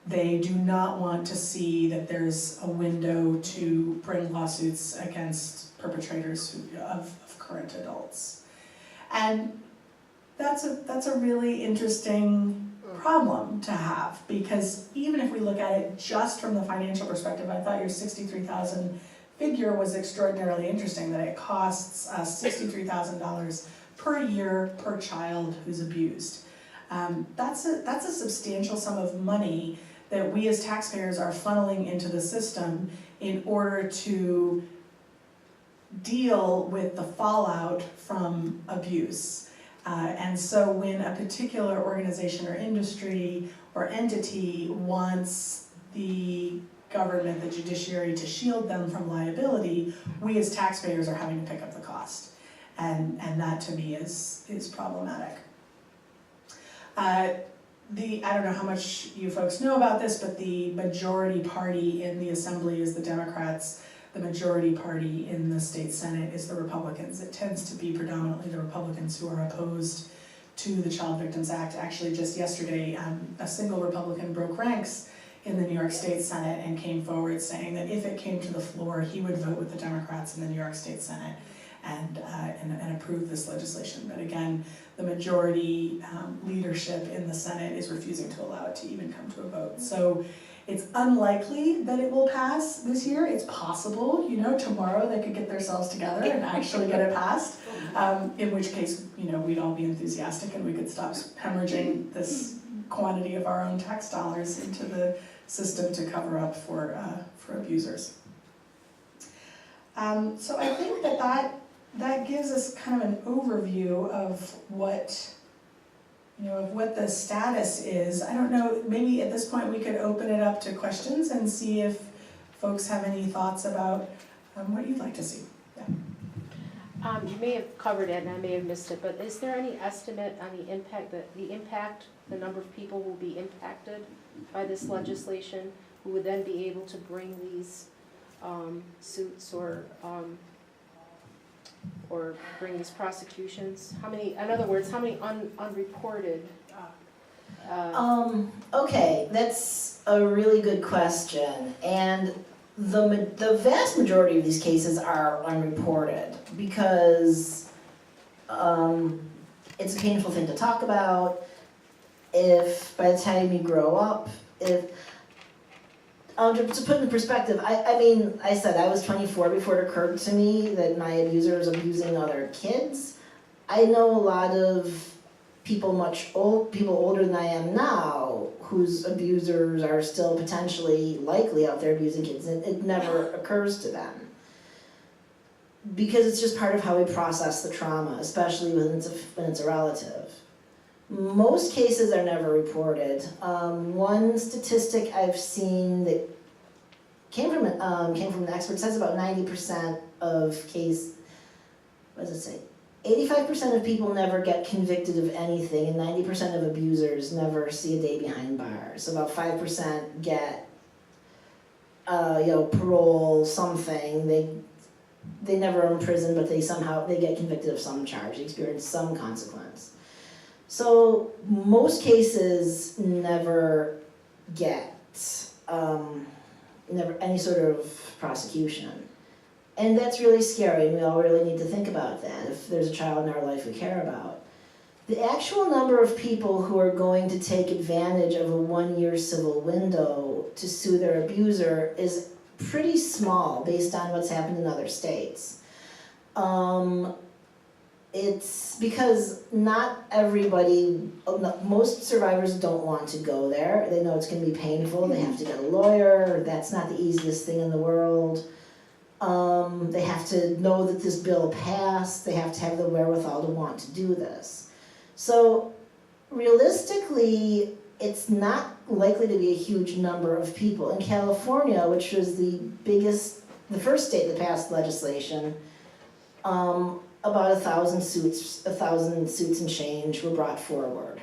They do not want to see that there's a window to bring lawsuits against perpetrators of current adults. And that's a really interesting problem to have, because even if we look at it just from the financial perspective, I thought your $63,000 figure was extraordinarily interesting, that it costs us $63,000 per year per child who's abused. That's a substantial sum of money that we as taxpayers are funneling into the system in order to deal with the fallout from abuse. And so when a particular organization or industry or entity wants the government, the judiciary, to shield them from liability, we as taxpayers are having to pick up the cost. And that to me is problematic. I don't know how much you folks know about this, but the majority party in the Assembly is the Democrats. The majority party in the state Senate is the Republicans. It tends to be predominantly the Republicans who are opposed to the Child Victims Act. Actually, just yesterday, a single Republican broke ranks in the New York State Senate and came forward saying that if it came to the floor, he would vote with the Democrats in the New York State Senate and approve this legislation. But again, the majority leadership in the Senate is refusing to allow it to even come to a vote. So it's unlikely that it will pass this year. It's possible, tomorrow they could get themselves together and actually get it passed. In which case, we'd all be enthusiastic and we could stop hemorrhaging this quantity of our own tax dollars into the system to cover up for abusers. So I think that gives us kind of an overview of what of what the status is. I don't know, maybe at this point we could open it up to questions and see if folks have any thoughts about what you'd like to see. You may have covered it and I may have missed it, but is there any estimate on the impact, the number of people who will be impacted by this legislation, who would then be able to bring these suits or bring these prosecutions? How many, in other words, how many unreported? Okay, that's a really good question, and the vast majority of these cases are unreported because it's a painful thing to talk about. If by the time you grow up, to put in perspective, I said I was 24 before it occurred to me that my abuser was abusing other kids. I know a lot of people older than I am now whose abusers are still potentially likely out there abusing kids, and it never occurs to them. Because it's just part of how we process the trauma, especially when it's a relative. Most cases are never reported. One statistic I've seen that came from an expert says about 90% of what does it say? 85% of people never get convicted of anything, and 90% of abusers never see a day behind bars. About 5% get, parole, something. They never are in prison, but they get convicted of some charge. They experience some consequence. So most cases never get any sort of prosecution. And that's really scary, and we all really need to think about that if there's a child in our life we care about. The actual number of people who are going to take advantage of a 1-year civil window to sue their abuser is pretty small based on what's happened in other states. It's because most survivors don't want to go there. They know it's going to be painful. They have to get a lawyer. That's not the easiest thing in the world. They have to know that this bill passed. They have to have the wherewithal to want to do this. So realistically, it's not likely to be a huge number of people. In California, which was the first state that passed legislation, about 1,000 suits and change were brought forward.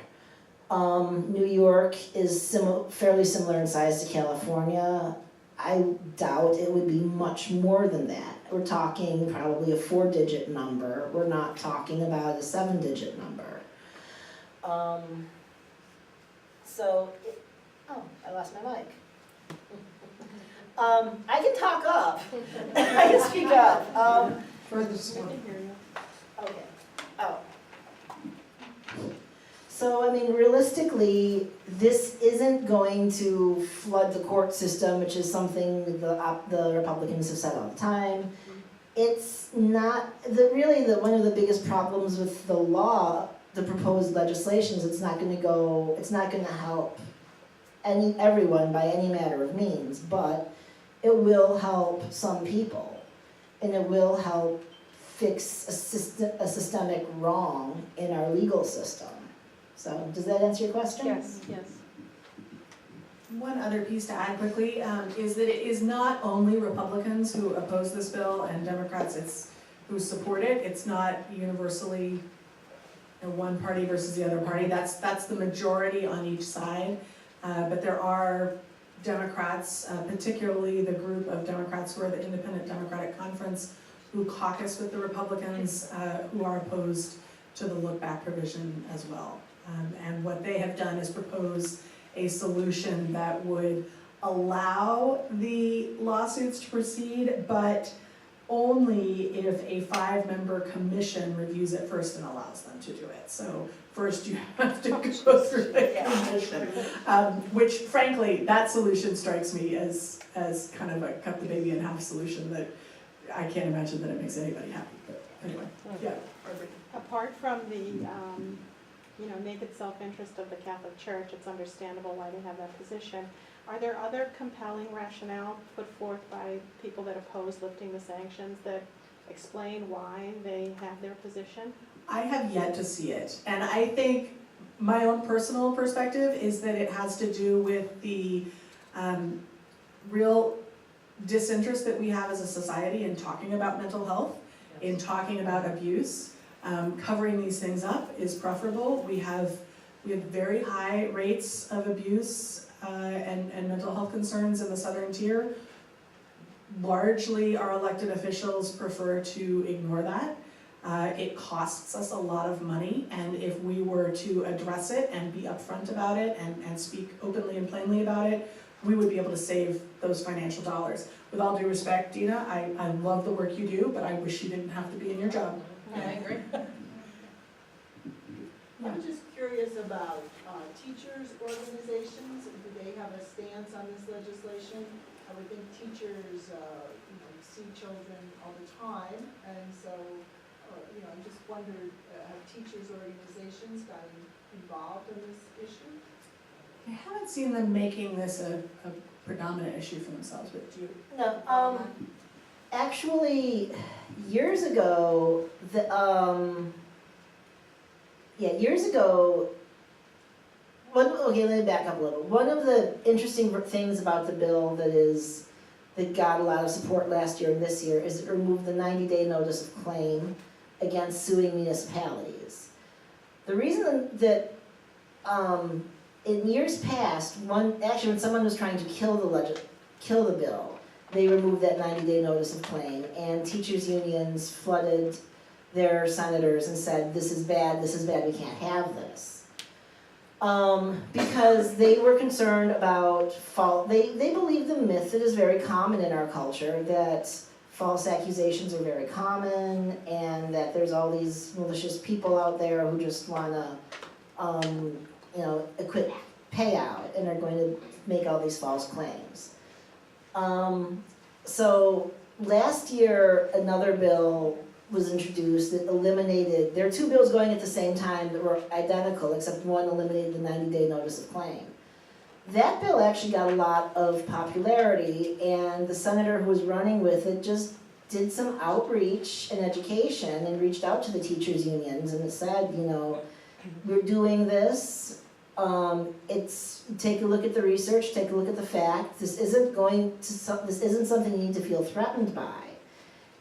New York is fairly similar in size to California. I doubt it would be much more than that. We're talking probably a 4-digit number. We're not talking about a 7-digit number. I lost my mic. I can talk up. I can speak up. Further support. Okay. Oh. So, realistically, this isn't going to flood the court system, which is something the Republicans have said all the time. It's not, one of the biggest problems with the law, the proposed legislation, is it's not going to help everyone by any matter of means, but it will help some people, and it will help fix a systemic wrong in our legal system. So, does that answer your question? Yes. One other piece to add quickly is that it is not only Republicans who oppose this bill and Democrats who support it. It's not universally one party versus the other party. That's the majority on each side. But there are Democrats, particularly the group of Democrats who are the Independent Democratic Conference, who caucus with the Republicans, who are opposed to the look-back provision as well. And what they have done is propose a solution that would allow the lawsuits to proceed, but only if a 5-member commission reviews it first and allows them to do it. So first you have to go through the commission, which frankly, that solution strikes me as kind of a cut the baby in half solution that I can't imagine that it makes anybody happy, but anyway, yeah. Apart from the naked self-interest of the Catholic Church, it's understandable why they have that position. Are there other compelling rationale put forth by people that oppose lifting the sanctions that explain why they have their position? I have yet to see it, and I think my own personal perspective is that it has to do with the real disinterest that we have as a society in talking about mental health, in talking about abuse. Covering these things up is preferable. We have very high rates of abuse and mental health concerns in the southern tier. Largely, our elected officials prefer to ignore that. It costs us a lot of money, and if we were to address it and be upfront about it and speak openly and plainly about it, we would be able to save those financial dollars. With all due respect, Dina, I love the work you do, but I wish you didn't have to be in your job. I agree. I'm just curious about teachers' organizations. Do they have a stance on this legislation? I would think teachers, see children all the time, and so, I just wondered, have teachers' organizations gotten involved in this issue? I haven't seen them making this a predominant issue for themselves, but do you? No, actually, years ago, okay, let me back up a little. One of the interesting things about the bill that got a lot of support last year and this year is it removed the 90-day notice of claim against suing municipalities. The reason that, in years past, when someone was trying to kill the bill, they removed that 90-day notice of claim, and teachers' unions flooded their senators and said, this is bad, we can't have this. Because they were concerned about they believe the myth that is very common in our culture, that false accusations are very common, and that there's all these malicious people out there who just wanna, quit payout and are going to make all these false claims. So last year, another bill was introduced that eliminated, there are two bills going at the same time that were identical, except one eliminated the 90-day notice of claim. That bill actually got a lot of popularity, and the senator who was running with it just did some outreach and education and reached out to the teachers' unions and said, we're doing this. Take a look at the research, take a look at the fact. This isn't something you need to feel threatened by.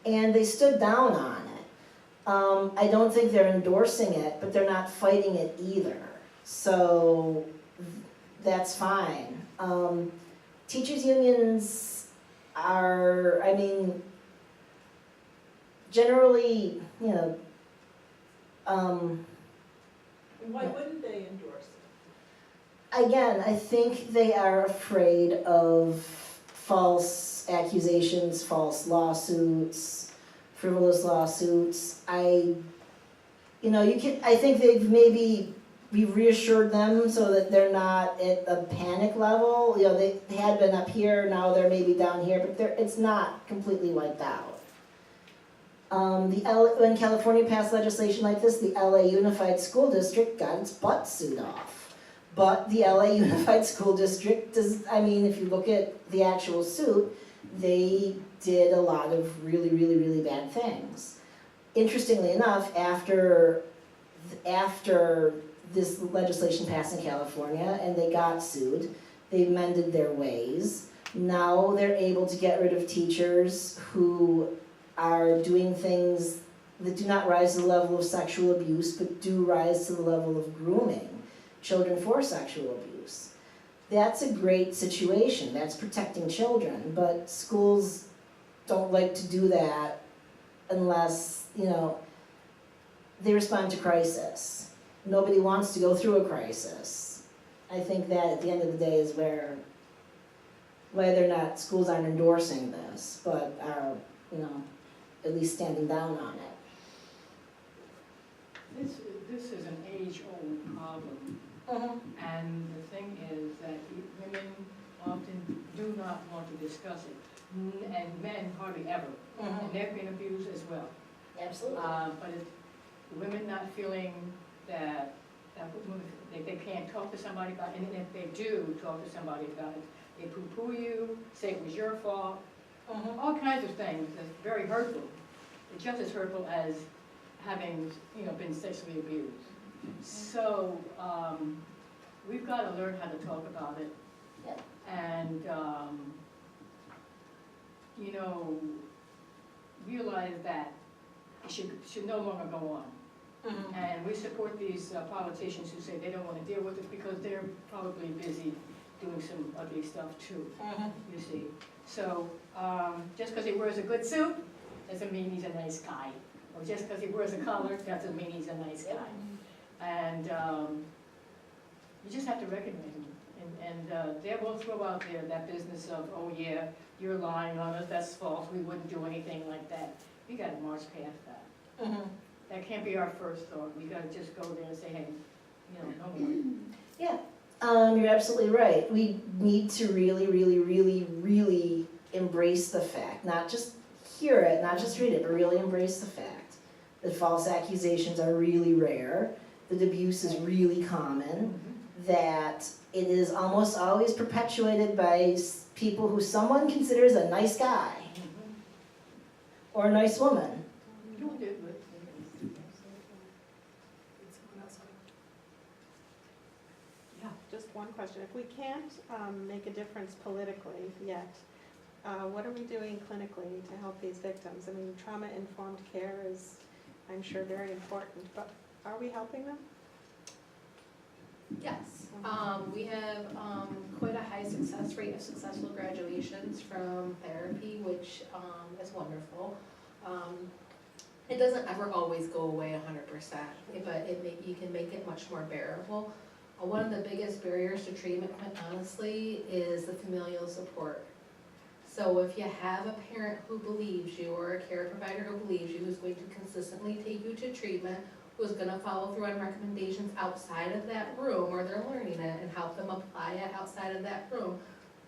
And they stood down on it. I don't think they're endorsing it, but they're not fighting it either. So that's fine. Teachers' unions are, generally, Why wouldn't they endorse it? Again, I think they are afraid of false accusations, false lawsuits, frivolous lawsuits. I think we've reassured them so that they're not at a panic level. They had been up here, now they're maybe down here, but it's not completely wiped out. When California passed legislation like this, the LA Unified School District got its butt sued off. But the LA Unified School District if you look at the actual suit, they did a lot of really, really, really bad things. Interestingly enough, after this legislation passed in California and they got sued, they mended their ways. Now they're able to get rid of teachers who are doing things that do not rise to the level of sexual abuse, but do rise to the level of grooming children for sexual abuse. That's a great situation, that's protecting children, but schools don't like to do that unless, they respond to crisis. Nobody wants to go through a crisis. I think that at the end of the day is whether or not schools aren't endorsing this, but are, at least standing down on it. This is an age-old problem, and the thing is that women often do not want to discuss it, and men hardly ever, and they've been abused as well. Absolutely. But women not feeling that they can't talk to somebody about it, and if they do talk to somebody about it, they poo-poo you, say it was your fault, all kinds of things that's very hurtful. It's just as hurtful as having, been sexually abused. So, we've got to learn how to talk about it. Yep. And, you know, realize that it should no longer go on. And we support these politicians who say they don't want to deal with it because they're probably busy doing some ugly stuff too, you see. So, just because he wears a good suit, doesn't mean he's a nice guy. Or just because he wears a collar, doesn't mean he's a nice guy. And you just have to recognize him. And they will throw out there that business of, oh yeah, you're lying on us, that's false, we wouldn't do anything like that. We gotta march past that. That can't be our first thought. We gotta just go there and say, hey, you know, no more. Yeah, you're absolutely right. We need to really, really, really, really embrace the fact, not just hear it, not just read it, but really embrace the fact that false accusations are really rare, that abuse is really common, that it is almost always perpetuated by people who someone considers a nice guy or a nice woman. You don't do it. Yeah, just one question. If we can't make a difference politically yet, what are we doing clinically to help these victims? I mean, trauma-informed care is, I'm sure, very important, but are we helping them? Yes, we have quite a high success rate of successful graduations from therapy, which is wonderful. It doesn't ever always go away 100%, but you can make it much more bearable. One of the biggest barriers to treatment, quite honestly, is the familial support. So if you have a parent who believes you, or a care provider who believes you, who's going to consistently take you to treatment, who's gonna follow through on recommendations outside of that room, or they're learning it and help them apply it outside of that room,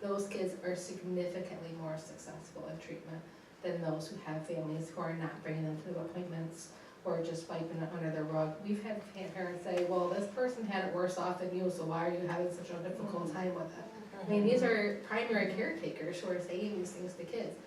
those kids are significantly more successful in treatment than those who have families who are not bringing them to appointments or just wiping it under the rug. We've had parents say, well, this person had it worse off than you, so why are you having such a difficult time with it? I mean, these are primary caretakers who are saying these things to kids.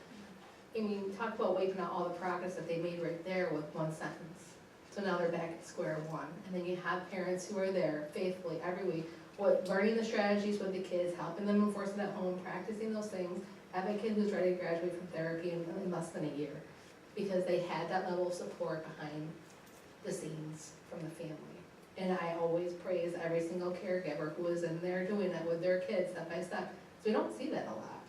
I mean, talk about wiping out all the progress that they made right there with one sentence. So now they're back at square one. And then you have parents who are there faithfully every week, learning the strategies with the kids, helping them enforce it at home, practicing those things. I have a kid who's ready to graduate from therapy in less than a year because they had that level of support behind the scenes from the family. And I always praise every single caregiver who is in there doing it with their kids step by step. So we don't see that a lot.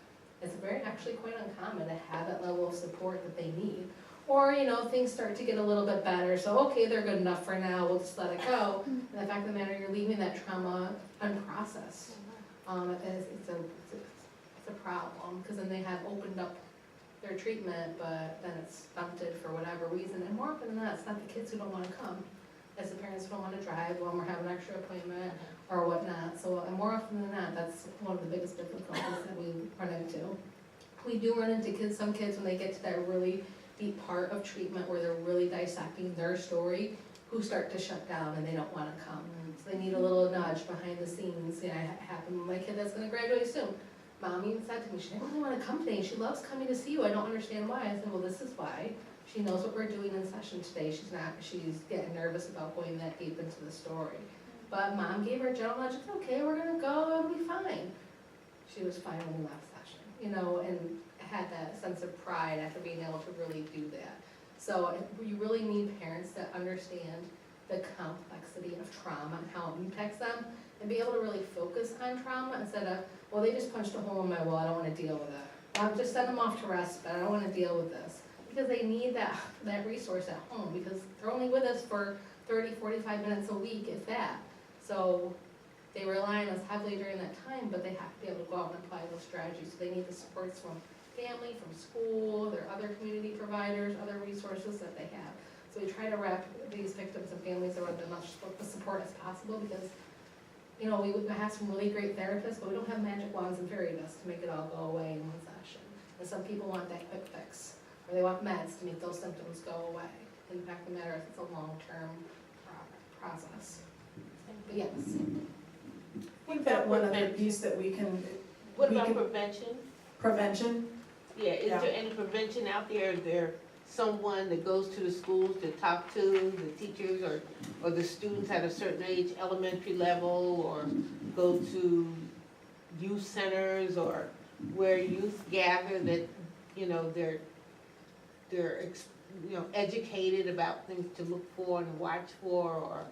It's actually quite uncommon to have that level of support that they need. Or, you know, things start to get a little bit better, so okay, they're good enough for now, we'll just let it go. And the fact of the matter, you're leaving that trauma unprocessed. It's a problem, because then they have opened up their treatment, but then it's stunted for whatever reason. And more often than not, it's not the kids who don't want to come. It's the parents who don't want to drive when we're having an extra appointment or whatnot. So more often than not, that's one of the biggest difficulties that we run into. We do run into some kids when they get to that really deep part of treatment where they're really dissecting their story, who start to shut down and they don't want to come. So they need a little nudge behind the scenes. You know, it happened with my kid that's going to graduate soon. Mom even said to me, she didn't really want to come today. She loves coming to see you. I don't understand why. I said, well, this is why. She knows what we're doing in session today. She's getting nervous about going that deep into the story. But Mom gave her a gentle nudge. It's okay, we're going to go, it'll be fine. She was fine when we left session, you know, and had that sense of pride after being able to really do that. So you really need parents that understand the complexity of trauma and how it impacts them, and be able to really focus on trauma instead of, well, they just punched a hole in my wall, I don't want to deal with it. I'll just send them off to rest, but I don't want to deal with this. Because they need that resource at home, because they're only with us for 30, 45 minutes a week, if that. So they rely on us heavily during that time, but they have to be able to go out and apply those strategies. So they need the supports from family, from school, their other community providers, other resources that they have. So we try to wrap these victims and families around as much support as possible, because, you know, we have some really great therapists, but we don't have magic wands and fairy dust to make it all go away in one session. And some people want that quick fix, or they want meds to make those symptoms go away. In fact, the matter is it's a long-term process. But yes. I think that one other piece that we can. What about prevention? Prevention? Yeah, is there any prevention out there? Is there someone that goes to the schools to talk to the teachers or the students at a certain age, elementary level, or go to youth centers or where youth gather that, you know, they're educated about things to look for and watch for,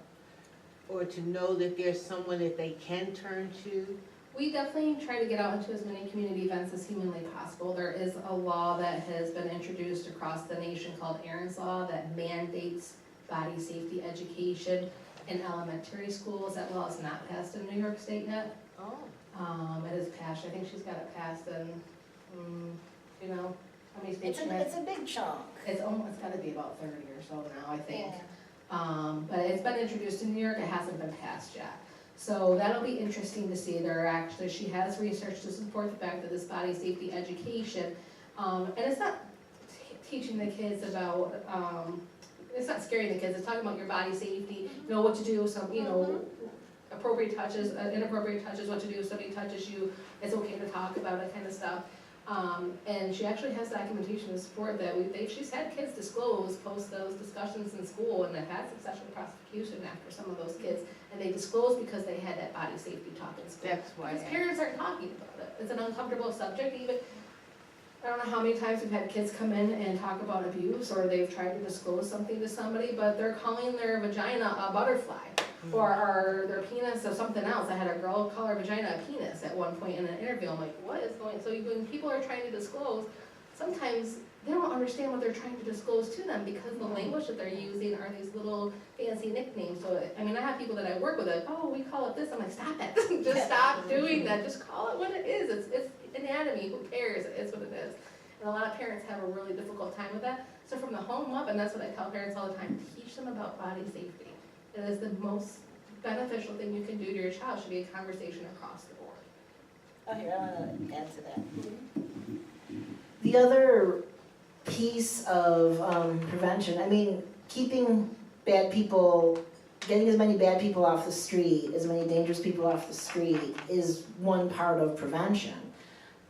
or to know that there's someone that they can turn to? We definitely try to get out into as many community events as humanly possible. There is a law that has been introduced across the nation called Aaron's Law that mandates body safety education in elementary schools. That law is not passed in New York State yet. Oh. It is passed, I think she's got it passed in, you know, how many states she has? It's a big chunk. It's gotta be about 30 or so now, I think. Yeah. But it's been introduced in New York, it hasn't been passed yet. So that'll be interesting to see. She has research to support the fact that this body safety education, and it's not teaching the kids about, it's not scaring the kids, it's talking about your body safety, you know, what to do, appropriate touches, inappropriate touches, what to do if somebody touches you, it's okay to talk about it kind of stuff. And she actually has documentation to support that. She's had kids post those discussions in school, and they've had successful prosecution after some of those kids. And they disclosed because they had that body safety talk in school. That's why. Because parents aren't talking about it. It's an uncomfortable subject. Even, I don't know how many times we've had kids come in and talk about abuse, or they've tried to disclose something to somebody, but they're calling their vagina a butterfly. Or their penis or something else. I had a girl call her vagina a penis at one point in an interview. I'm like, what is going on? So when people are trying to disclose, sometimes they don't understand what they're trying to disclose to them because the language that they're using are these little fancy nicknames. So, I mean, I have people that I work with that, oh, we call it this. I'm like, stop it. Just stop doing that. Just call it what it is. It's anatomy. Who cares? It's what it is. And a lot of parents have a really difficult time with that. So from the home up, and that's what I tell parents all the time, teach them about body safety. It is the most beneficial thing you can do to your child. Should be a conversation across the board. Oh, here, I want to add to that. The other piece of prevention, I mean, keeping bad people, getting as many bad people off the street, as many dangerous people off the street is one part of prevention.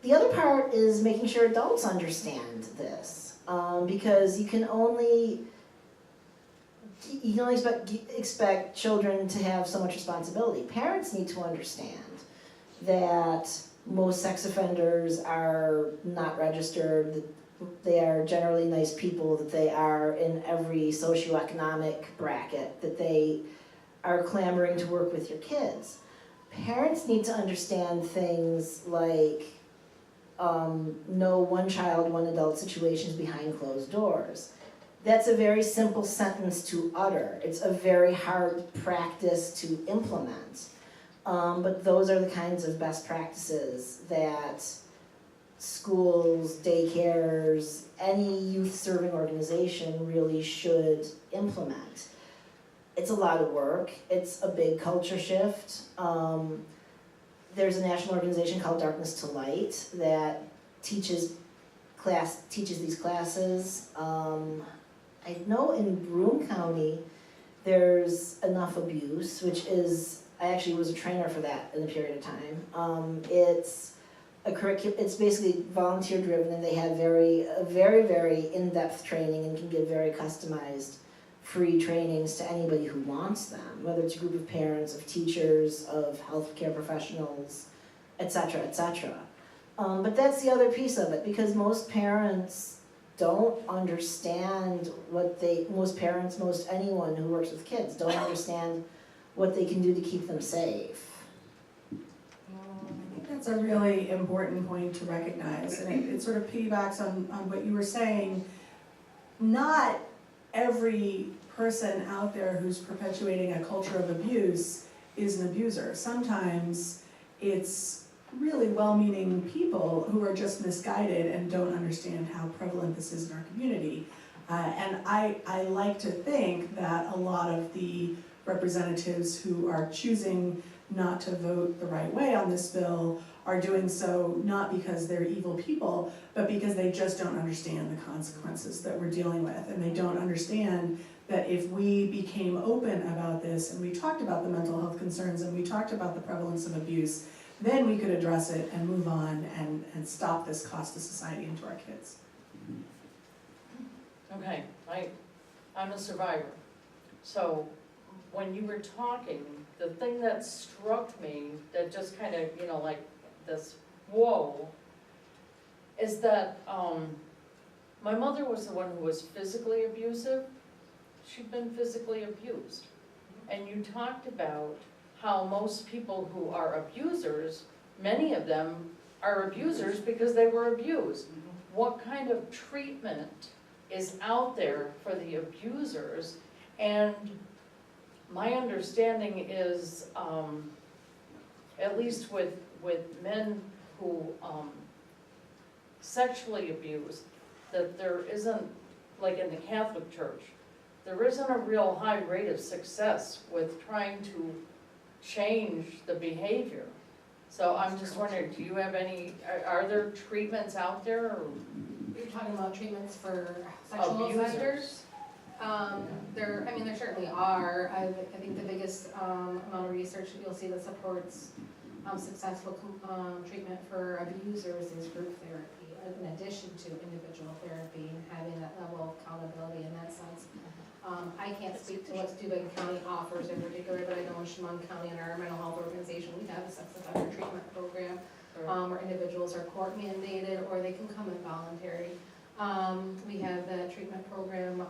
The other part is making sure adults understand this, because you can only expect children to have so much responsibility. Parents need to understand that most sex offenders are not registered, that they are generally nice people, that they are in every socioeconomic bracket, that they are clamoring to work with your kids. Parents need to understand things like no one child, one adult situations behind closed doors. That's a very simple sentence to utter. It's a very hard practice to implement. But those are the kinds of best practices that schools, daycares, any youth-serving organization really should implement. It's a lot of work. It's a big culture shift. There's a national organization called Darkness to Light that teaches these classes. I know in Broome County, there's Enough Abuse, which is, I actually was a trainer for that in a period of time. It's a curriculum, it's basically volunteer driven, and they have very in-depth training and can give very customized free trainings to anybody who wants them, whether it's a group of parents, of teachers, of healthcare professionals, etc., etc. But that's the other piece of it, because most parents don't understand most parents, most anyone who works with kids don't understand what they can do to keep them safe. I think that's a really important point to recognize, and it sort of piggybacks on what you were saying. Not every person out there who's perpetuating a culture of abuse is an abuser. Sometimes it's really well-meaning people who are just misguided and don't understand how prevalent this is in our community. And I like to think that a lot of the representatives who are choosing not to vote the right way on this bill are doing so not because they're evil people, but because they just don't understand the consequences that we're dealing with. And they don't understand that if we became open about this and we talked about the mental health concerns and we talked about the prevalence of abuse, then we could address it and move on and stop this cost to society and to our kids. Okay, I'm a survivor. So when you were talking, the thing that struck me, that just kind of, like this, whoa, is that my mother was the one who was physically abusive. She'd been physically abused. And you talked about how most people who are abusers, many of them are abusers because they were abused. What kind of treatment is out there for the abusers? And my understanding is, at least with men who sexually abuse, that there isn't, like in the Catholic Church, there isn't a real high rate of success with trying to change the behavior. So I'm just wondering, do you have any, are there treatments out there, or? You're talking about treatments for sexual offenders? There certainly are. I think the biggest amount of research that you'll see that supports successful treatment for abusers is group therapy, in addition to individual therapy and having that level of accountability in that sense. I can't speak to what Steuben County offers in particular, but I know in Chemung County in our mental health organization, we have a sex offender treatment program where individuals are court mandated or they can come in voluntary. We have the treatment program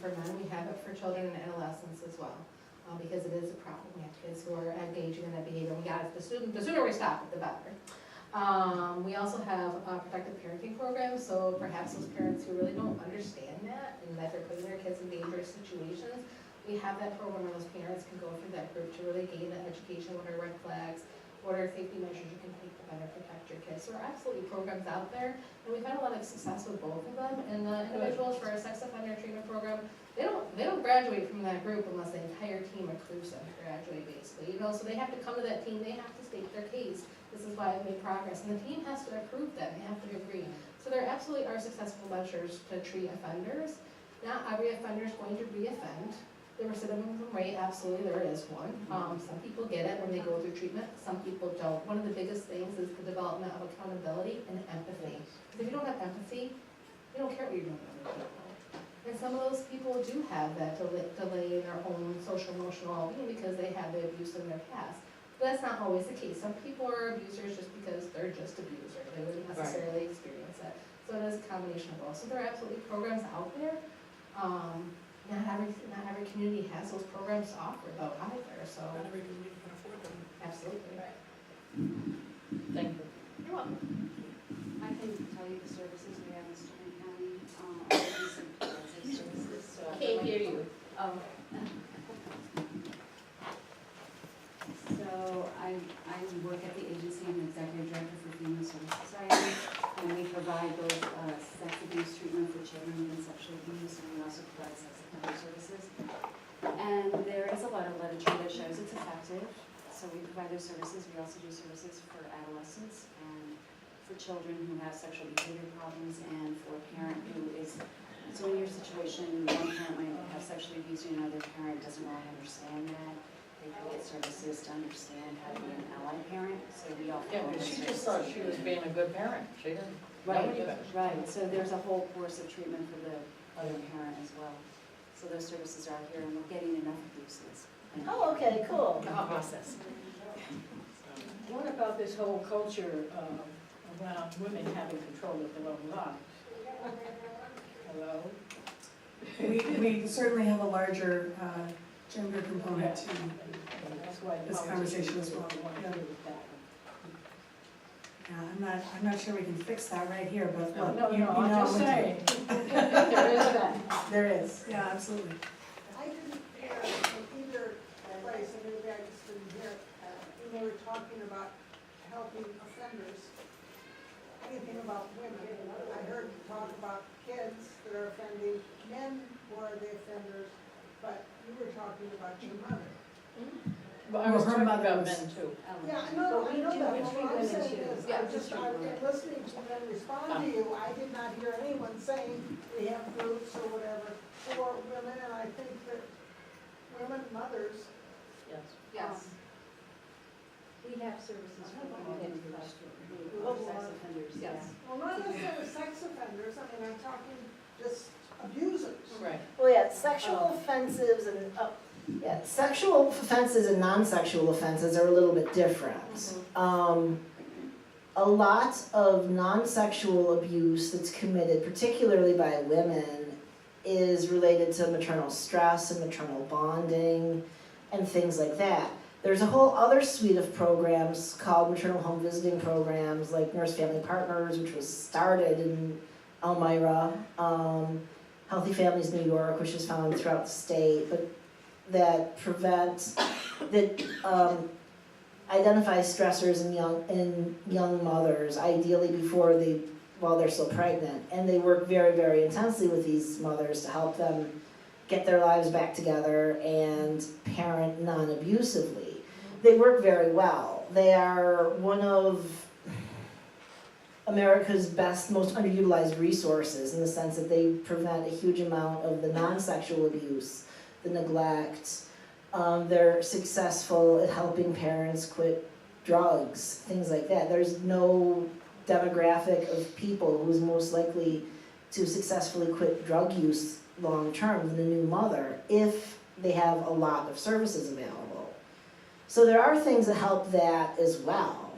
for men, we have it for children and adolescents as well, because it is a problem. We have kids who are engaging in that behavior. The sooner we stop it, the better. We also have protective parenting programs, so perhaps those parents who really don't understand that and that they're putting their kids in dangerous situations, we have that program where those parents can go through that group to really gain that education, what are red flags, what are safety measures you can take to better protect your kids. So there are absolutely programs out there, and we've had a lot of success with both of them. And the individuals for our sex offender treatment program, they don't graduate from that group unless the entire team accrues them to graduate, basically. So they have to come to that team, they have to state their case. This is why I've made progress, and the team has to approve them, they have to agree. So there absolutely are successful measures to treat offenders. Not every offender is going to re-offend. The recidivism rate, absolutely there is one. Some people get it when they go through treatment, some people don't. One of the biggest things is the development of accountability and empathy. Because if you don't have empathy, you don't care what you're doing to other people. And some of those people do have that delay in their own social emotional well-being because they have the abuse in their past. But that's not always the case. Some people are abusers just because they're just abusers. They wouldn't necessarily experience it. So it is a combination of both. So there are absolutely programs out there. Not every community has those programs to offer though either, so. Not every community can afford them. Absolutely. Right. Thank you. You're welcome. I can tell you the services we have in Steuben County, services. So Can't hear you. So I work at the agency, I'm the executive director for Female Service Society, and we provide both sex abuse treatment for children who've been sexually abused, and we also provide sex offender services. And there is a lot of literature that shows it's effective, so we provide those services. We also do services for adolescents and for children who have sexual behavior problems, and for a parent who is, so in your situation, one parent might have sexually abused you, another parent doesn't really understand that. They can get services to understand how to be an ally parent, so we offer. Yeah, because she just thought she was being a good parent. She didn't know any better. Right, so there's a whole course of treatment for the other parent as well. So those services are out here, and we're getting enough abuses. Oh, okay, cool. Process. What about this whole culture around women having control of their own lives? Hello? We certainly have a larger gender component to That's why this conversation as well. Yeah. Yeah, I'm not sure we can fix that right here, but look, No, you know I'm just what to saying. do. There is that. There is, yeah, absolutely. I didn't hear from either place, and maybe I just didn't hear it, when we were talking about helping offenders, anything about women. I heard you talk about kids that are offending, men who are the offenders, but you were talking about your mother. Well, I was Well, her talking mother about was- men too. Yeah, I know But we that, do but treat what I'm women saying too. is, Yeah, I've been listening to them respond to you, I did not hear anyone saying we have groups or whatever for women, and I think that women, mothers, Yes. Yes. We have services for women who are sex offenders, Yes. well, not necessarily sex offenders, I mean, I'm talking just abusers. Right. Well, yeah, sexual offenses and, yeah, sexual offenses and non-sexual offenses are a little bit different. A lot of non-sexual abuse that's committed, particularly by women, is related to maternal stress and maternal bonding and things like that. There's a whole other suite of programs called maternal home visiting programs, like Nurse Family Partners, which was started in Elmira, Healthy Families New York, which is found throughout the state, but that identify stressors in young mothers, ideally while they're still pregnant, and they work very, very intensely with these mothers to help them get their lives back together and parent non-abusively. They work very well. They are one of America's best, most underutilized resources in the sense that they prevent a huge amount of the non-sexual abuse, the neglect. They're successful at helping parents quit drugs, things like that. There's no demographic of people who's most likely to successfully quit drug use long-term than a new mother if they have a lot of services available. So there are things that help that as well.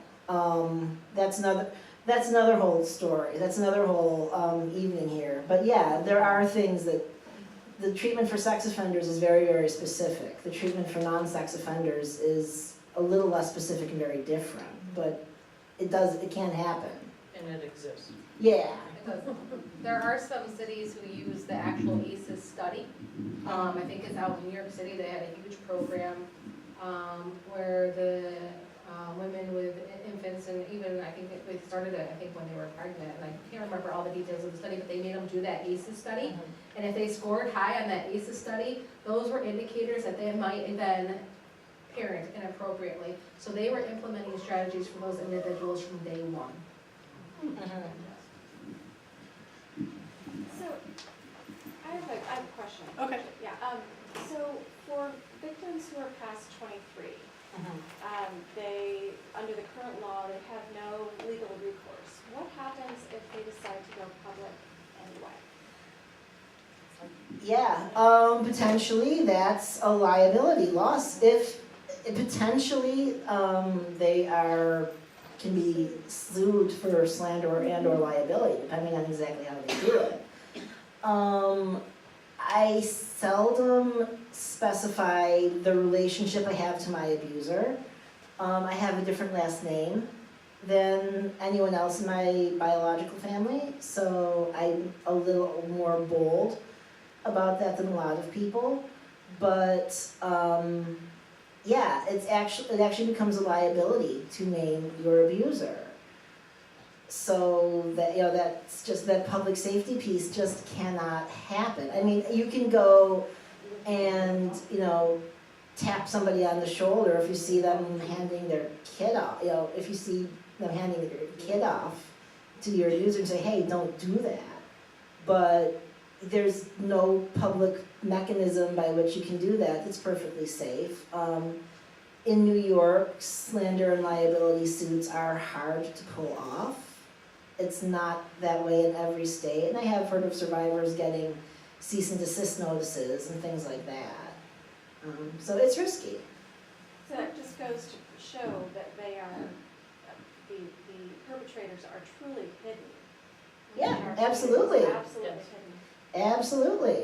That's another whole story. That's another whole evening here. But yeah, there are things that the treatment for sex offenders is very, very specific. The treatment for non-sex offenders is a little less specific and very different, but it can happen. And it exists. Yeah. Because there are some cities who use the actual ACEs study. I think it's out in New York City, they had a huge program where the women with infants, and even I think they started it, I think when they were pregnant, and I can't remember all the details of the study, but they made them do that ACEs study. And if they scored high on that ACEs study, those were indicators that they might then parent inappropriately. So they were implementing strategies for those individuals from day one. So, I have a question. Okay. Yeah, so for victims who are past 23, they, under the current law, they have no legal recourse. What happens if they decide to go public anyway? Yeah, potentially that's a liability loss. If potentially they can be sued for slander and/or liability, depending on exactly how they do it. I seldom specify the relationship I have to my abuser. I have a different last name than anyone else in my biological family, so I'm a little more bold about that than a lot of people. But yeah, it actually becomes a liability to name your abuser. So that, that's just, that public safety piece just cannot happen. I mean, you can go and, tap somebody on the shoulder if you see them handing their kid off, if you see them handing their kid off to your abuser and say, hey, don't do that. But there's no public mechanism by which you can do that that's perfectly safe. In New York, slander and liability suits are hard to pull off. It's not that way in every state, and I have heard of survivors getting cease and desist notices and things like that. So it's risky. So that just goes to show that they are, the perpetrators are truly hidden. Yeah, They are absolutely. Absolutely Yes. hidden. Absolutely.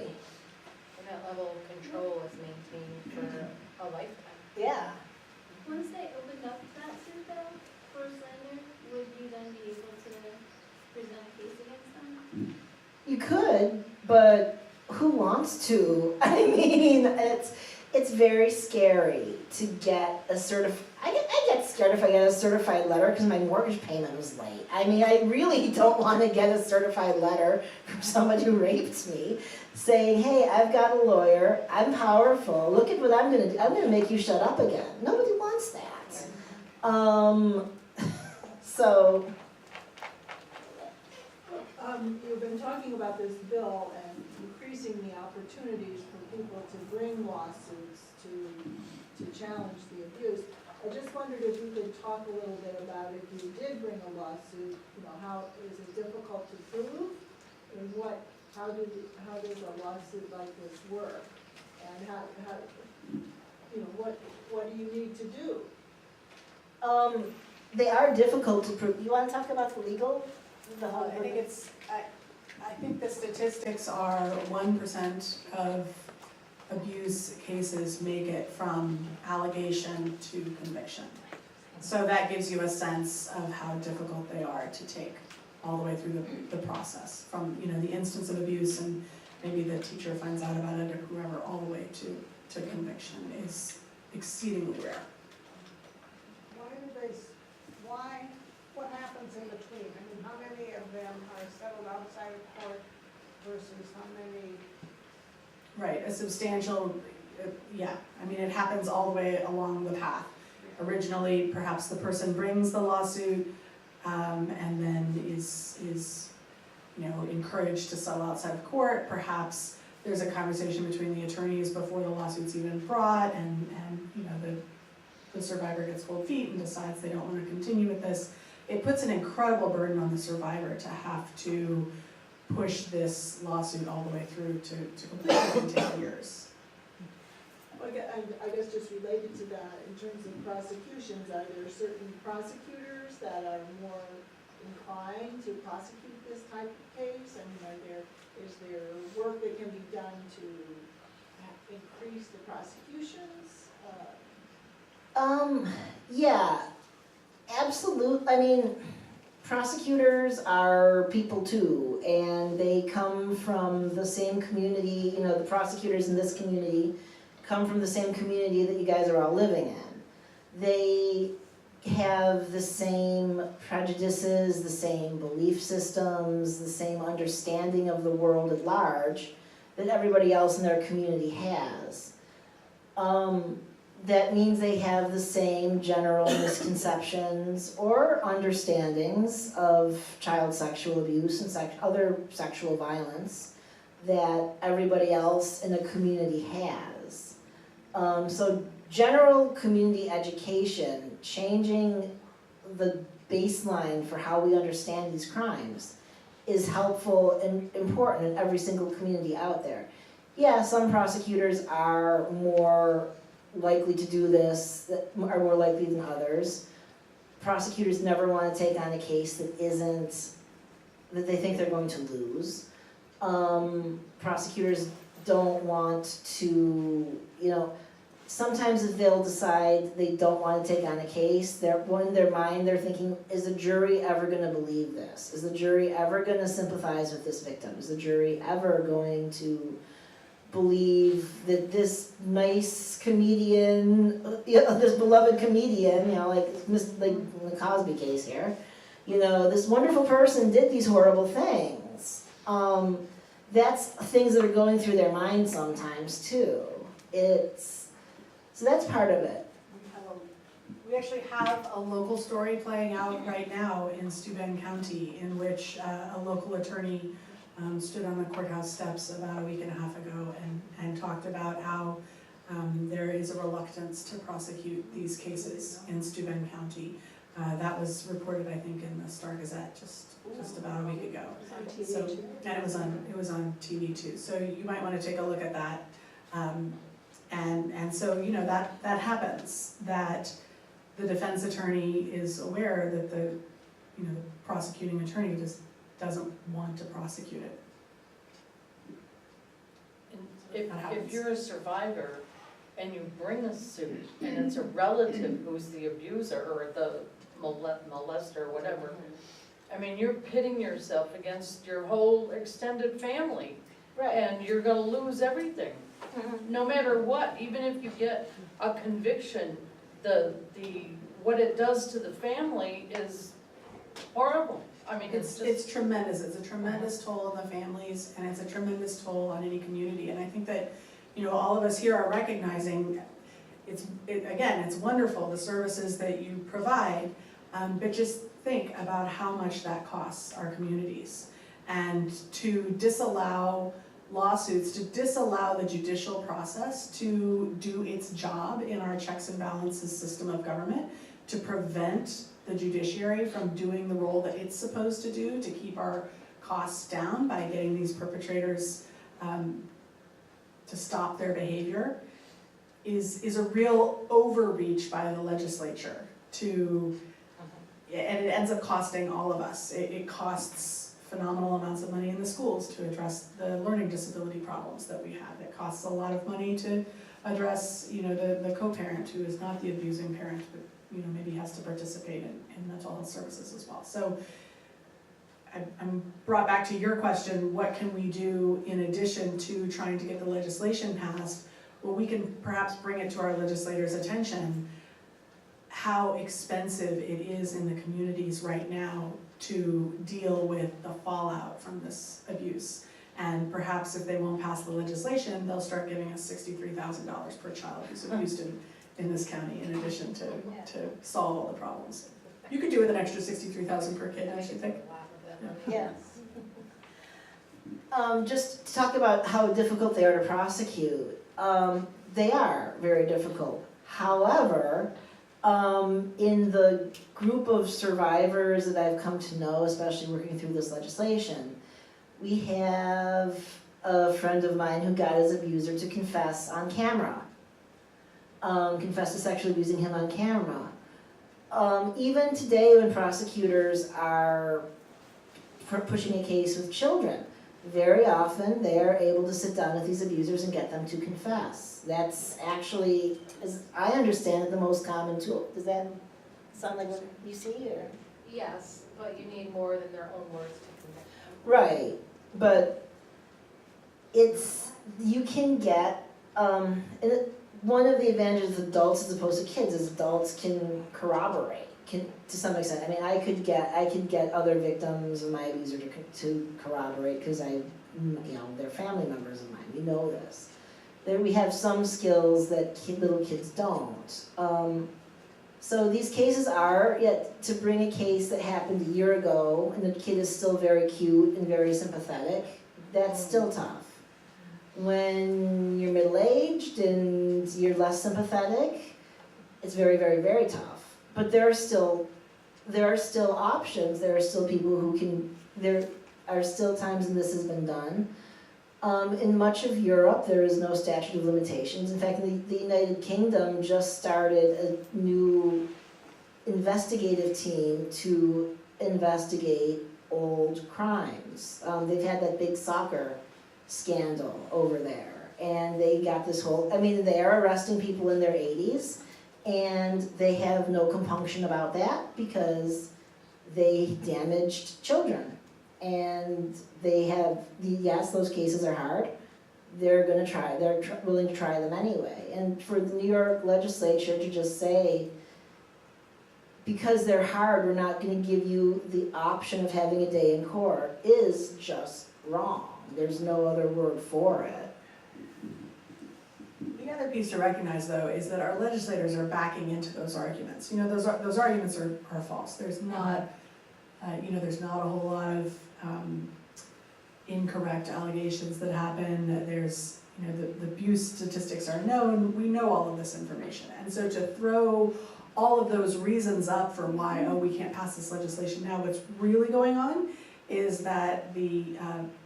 And that level of control is maintained for a lifetime. Yeah. Once they opened up that suit though, for slander, would you then be able to present a case against them? You could, but who wants to? I mean, it's very scary to get a I get scared if I get a certified letter because my mortgage payment was late. I mean, I really don't want to get a certified letter from somebody who raped me saying, hey, I've got a lawyer, I'm powerful, look at what I'm going to do. I'm going to make you shut up again. Nobody wants that. So... You've been talking about this bill and increasing the opportunities for people to bring lawsuits to challenge the abuse. I just wondered if you could talk a little bit about if you did bring a lawsuit, how is it difficult to prove, and what how does a lawsuit like this work? And how, you know, what do you need to do? They are difficult to prove. You wanna talk about the legal? I think the statistics are 1% of abuse cases make it from allegation to conviction. So that gives you a sense of how difficult they are to take all the way through the process, from, you know, the instance of abuse and maybe the teacher finds out about it or whoever, all the way to conviction is exceedingly rare. What happens in between? I mean, how many of them are settled outside of court versus how many? Right, a substantial, yeah, I mean, it happens all the way along the path. Originally, perhaps the person brings the lawsuit, and then is, you know, encouraged to settle outside of court. Perhaps there's a conversation between the attorneys before the lawsuit's even brought, and you know, the survivor gets cold feet and decides they don't want to continue with this. It puts an incredible burden on the survivor to have to push this lawsuit all the way through to completion. It can take years. I guess just related to that, in terms of prosecutions, are there certain prosecutors that are more inclined to prosecute this type of case? I mean, is there work that can be done to increase the prosecutions? Yeah, absolute. I mean, prosecutors are people too, and they come from the same community. You know, the prosecutors in this community come from the same community that you guys are all living in. They have the same prejudices, the same belief systems, the same understanding of the world at large that everybody else in their community has. That means they have the same general misconceptions or understandings of child sexual abuse and other sexual violence that everybody else in the community has. So general community education, changing the baseline for how we understand these crimes, is helpful and important in every single community out there. Yeah, some prosecutors are more likely to do this, that are more likely than others. Prosecutors never want to take on a case that that they think they're going to lose. Prosecutors don't want to, you know, sometimes if they'll decide they don't want to take on a case, in their mind they're thinking, is the jury ever going to believe this? Is the jury ever going to sympathize with this victim? Is the jury ever going to believe that this nice comedian, this beloved comedian, you know, like the Cosby case here, you know, this wonderful person did these horrible things. That's things that are going through their mind sometimes too. So that's part of it. We actually have a local story playing out right now in Steuben County, in which a local attorney stood on the courthouse steps about a week and a half ago and talked about how there is a reluctance to prosecute these cases in Steuben County. That was reported, I think, in the Star Gazette just about a week ago. So, and it was on TV too. So you might want to take a look at that. And so, you know, that happens, that the defense attorney is aware that the prosecuting attorney just doesn't want to prosecute it. If you're a survivor and you bring a suit and it's a relative who's the abuser or the molester or whatever, I mean, you're pitting yourself against your whole extended family. Right. And you're gonna lose everything, no matter what. Even if you get a conviction, what it does to the family is horrible. I mean, It's tremendous. It's a tremendous toll on the families, and it's a tremendous toll on any community. And I think that, you know, all of us here are recognizing again, it's wonderful, the services that you provide, but just think about how much that costs our communities. And to disallow lawsuits, to disallow the judicial process to do its job in our checks and balances system of government, to prevent the judiciary from doing the role that it's supposed to do to keep our costs down by getting these perpetrators to stop their behavior is a real overreach by the legislature to, and it ends up costing all of us. It costs phenomenal amounts of money in the schools to address the learning disability problems that we have. It costs a lot of money to address, the co-parent who is not the abusing parent, but, maybe has to participate in mental health services as well. So I'm brought back to your question, what can we do in addition to trying to get the legislation passed? Well, we can perhaps bring it to our legislators' attention how expensive it is in the communities right now to deal with the fallout from this abuse. And perhaps if they won't pass the legislation, they'll start giving us $63,000 per child who's abused in this county, in addition to solve all the problems. You could do with an extra $63,000 per kid, don't you think? Yes. Just to talk about how difficult they are to prosecute. They are very difficult. However, in the group of survivors that I've come to know, especially working through this legislation, we have a friend of mine who got his abuser to confess on camera. Confess to sexually abusing him on camera. Even today when prosecutors are pushing a case with children, very often they are able to sit down with these abusers and get them to confess. That's actually, as I understand it, the most common tool. Does that sound like what you see, or? Yes, but you need more than their own words to convict them. Right, but you can get, one of the advantages of adults as opposed to kids is adults can corroborate, to some extent. I mean, I could get other victims of my abuser to corroborate because they're family members of mine. We know this. We have some skills that little kids don't. So these cases are, yet to bring a case that happened a year ago and the kid is still very cute and very sympathetic, that's still tough. When you're middle-aged and you're less sympathetic, it's very, very, very tough. But there are still options. There are still people who can, there are still times when this has been done. In much of Europe, there is no statute of limitations. In fact, the United Kingdom just started a new investigative team to investigate old crimes. They've had that big soccer scandal over there, and they got this whole, they're arresting people in their 80s, and they have no compunction about that because they damaged children. And they have, yes, those cases are hard. They're willing to try them anyway. And for the New York legislature to just say, because they're hard, we're not going to give you the option of having a day in court is just wrong. There's no other word for it. The other piece to recognize, though, is that our legislators are backing into those arguments. Those arguments are false. There's not, there's not a whole lot of incorrect allegations that happen. There's, the abuse statistics are known. We know all of this information. And so to throw all of those reasons up for why, we can't pass this legislation now, what's really going on is that the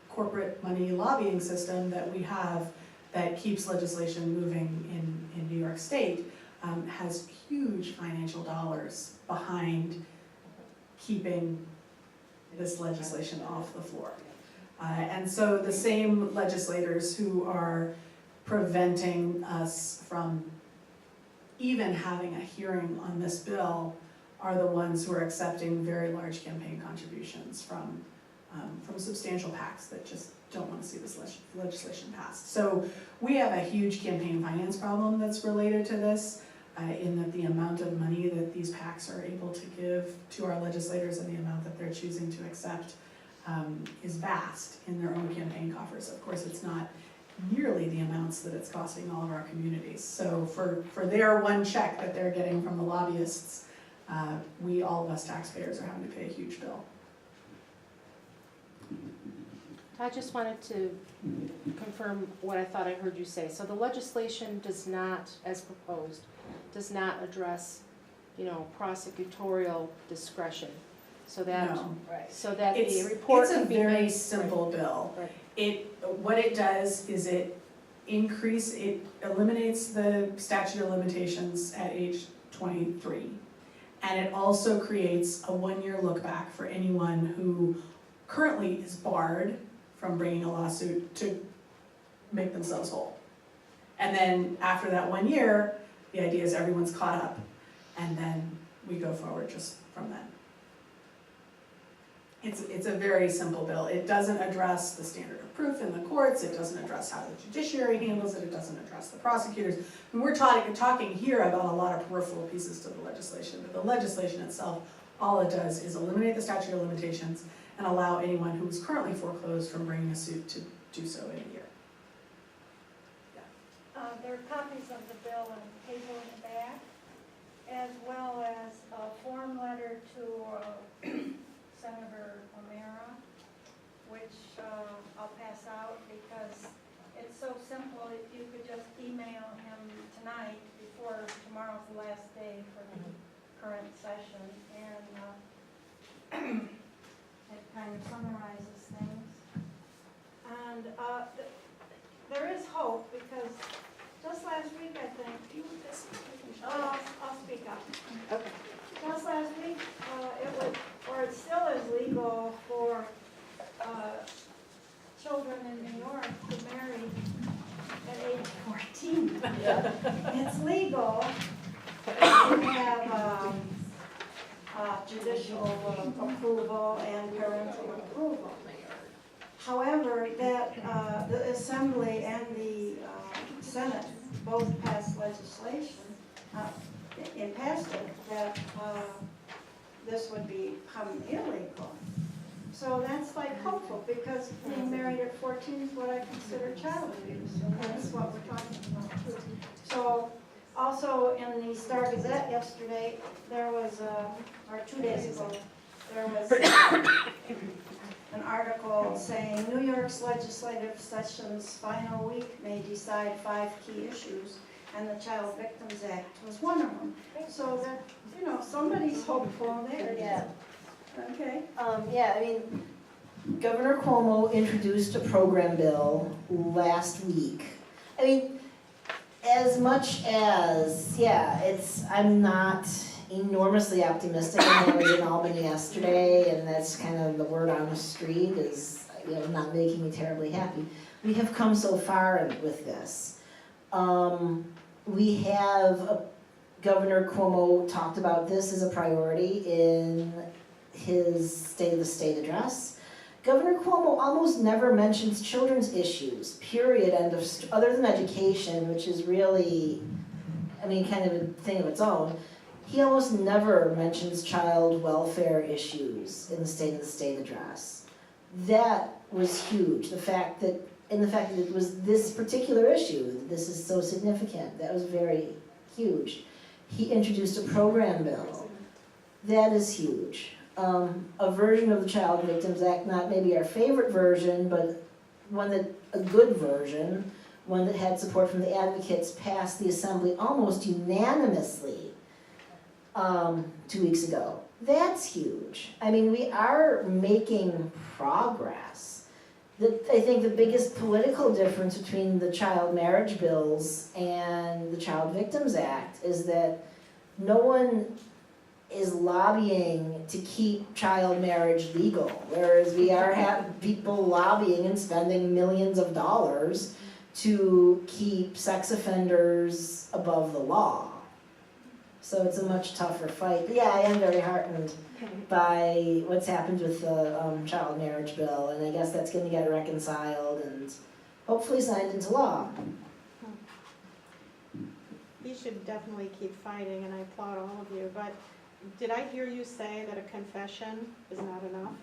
corporate money lobbying system that we have that keeps legislation moving in New York State has huge financial dollars behind keeping this legislation off the floor. And so the same legislators who are preventing us from even having a hearing on this bill are the ones who are accepting very large campaign contributions from substantial PACs that just don't want to see this legislation passed. So we have a huge campaign finance problem that's related to this, in that the amount of money that these PACs are able to give to our legislators and the amount that they're choosing to accept is vast in their own campaign coffers. Of course, it's not nearly the amounts that it's costing all of our communities. So for their one check that they're getting from the lobbyists, all of us taxpayers are having to pay a huge bill. I just wanted to confirm what I thought I heard you say. So the legislation does not, as proposed, does not address, prosecutorial discretion so that, No. so that the It's report a can be very made. simple bill. Right. What it does is it eliminates the statute of limitations at age 23. And it also creates a 1-year look back for anyone who currently is barred from bringing a lawsuit to make themselves whole. And then after that 1 year, the idea is everyone's caught up, and then we go forward just from then. It's a very simple bill. It doesn't address the standard of proof in the courts, it doesn't address how the judiciary handles it, it doesn't address the prosecutors. And we're talking here about a lot of peripheral pieces to the legislation, but the legislation itself, all it does is eliminate the statute of limitations and allow anyone who is currently foreclosed from bringing a suit to do so in a year. There are copies of the bill on the table in the back, as well as a form letter to Senator O'Meara, which I'll pass out because it's so simple. If you could just email him tonight before tomorrow's the last day for the current session, and it kind of summarizes things. And there is hope because just last week, I think, I'll speak up. Okay. Just last week, it still is legal for children in New York to marry at age 14. It's legal to have judicial approval and parental approval. However, that the Assembly and the Senate both passed legislation, passed it, that this would become illegal. So that's like hopeful, because being married at 14 is what I consider child abuse, and that's what we're talking about too. So also in the Star Gazette yesterday, there was, or 2 days ago, there was an article saying New York's legislative session's final week may decide 5 key issues, and the Child Victims Act was one of them. So that, somebody's hopeful there. Yeah. Okay. Yeah, I mean, Governor Cuomo introduced a program bill last week. I mean, as much as, I'm not enormously optimistic. I was in Albany yesterday, and that's kind of the word on the street is, not making me terribly happy. We have come so far with this. We have, Governor Cuomo talked about this as a priority in his State of the State address. Governor Cuomo almost never mentions children's issues, period, other than education, which is really, kind of a thing of its own. He almost never mentions child welfare issues in the State of the State address. That was huge, the fact that it was this particular issue, that this is so significant, that was very huge. He introduced a program bill. That is huge. A version of the Child Victims Act, not maybe our favorite version, but a good version, one that had support from the advocates, passed the Assembly almost unanimously 2 weeks ago. That's huge. We are making progress. I think the biggest political difference between the child marriage bills and the Child Victims Act is that no one is lobbying to keep child marriage legal, whereas we are having people lobbying and spending millions of dollars to keep sex offenders above the law. So it's a much tougher fight. But yeah, I am very heartened by what's happened with the child marriage bill, and I guess that's going to get reconciled and hopefully signed into law. You should definitely keep fighting, and I applaud all of you, but did I hear you say that a confession is not enough?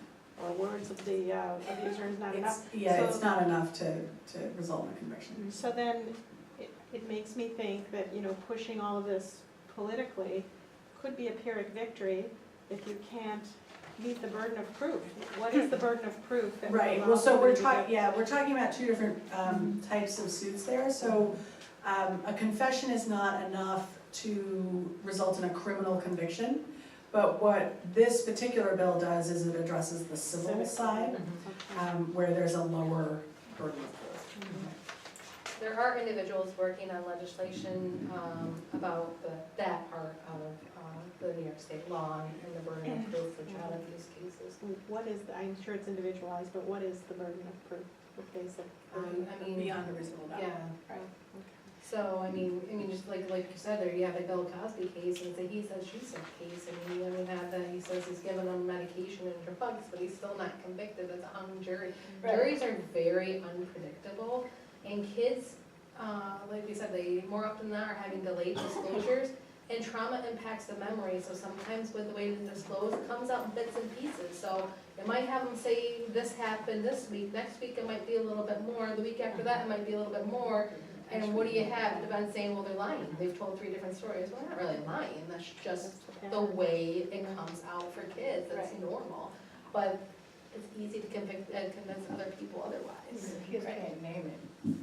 Or words of the abuser is not enough? It's not enough to result in a conviction. So then, it makes me think that, pushing all of this politically could be a Pyrrhic victory if you can't meet the burden of proof. What is the burden of proof that Right, will well, so we're allow we're talking about 2 different types of suits there. So a confession is not enough to result in a criminal conviction, But what this particular bill does is it addresses the civil side, where there's a lower burden of proof. There are individuals working on legislation about that part of the New York State law and the burden of proof for child abuse cases. What is, I'm sure it's individualized, but what is the burden of proof, the basic burden? I mean, Beyond a reasonable doubt. yeah. Right. So, I mean, just like you said, there you have a Bill Cosby case, and it's a he said, she said case, and you have that, he says he's given them medication and drugs, but he's still not convicted, it's a hung jury. Right. Juries are very unpredictable, and kids, like we said, they more often than not are having delayed disclosures, and trauma impacts the memory, so sometimes with the way to disclose, it comes out in bits and pieces, so it might have them say, this happened this week, next week it might be a little bit more, the week after that it might be a little bit more. And what do you have? The defense saying, well, they're lying. They've told 3 different stories. Well, they're not really lying. That's just the way it comes out for kids. That's normal. But it's easy to convince other people otherwise. Kids can't name it.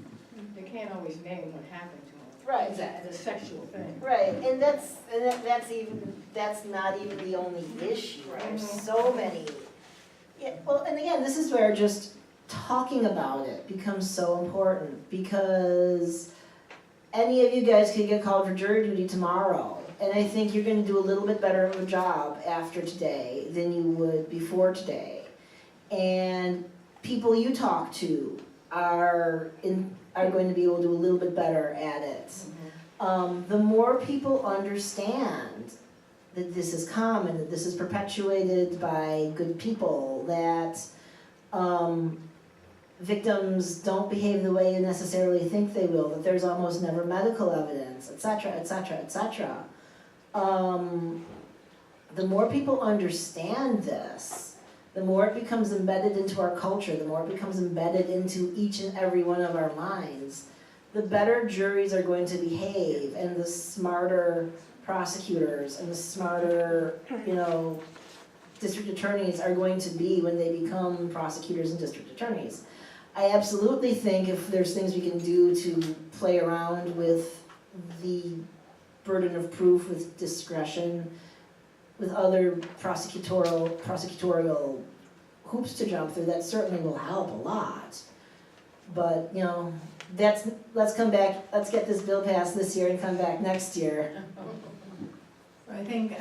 They can't always name what happened to them. Right. It's a sexual thing. Right, and that's not even the only issue. There's so many. Yeah, well, and again, this is where just talking about it becomes so important, because any of you guys could get called for jury duty tomorrow, and I think you're gonna do a little bit better of a job after today than you would before today. And people you talk to are going to be able to do a little bit better at it. The more people understand that this is common, that this is perpetuated by good people, that victims don't behave the way you necessarily think they will, that there's almost never medical evidence, etc., etc., etc. The more people understand this, the more it becomes embedded into our culture, the more it becomes embedded into each and every one of our minds, the better juries are going to behave, and the smarter prosecutors and the smarter, district attorneys are going to be when they become prosecutors and district attorneys. I absolutely think if there's things we can do to play around with the burden of proof with discretion, with other prosecutorial hoops to jump through, that certainly will help a lot. But, let's come back, let's get this bill passed this year and come back next year. I think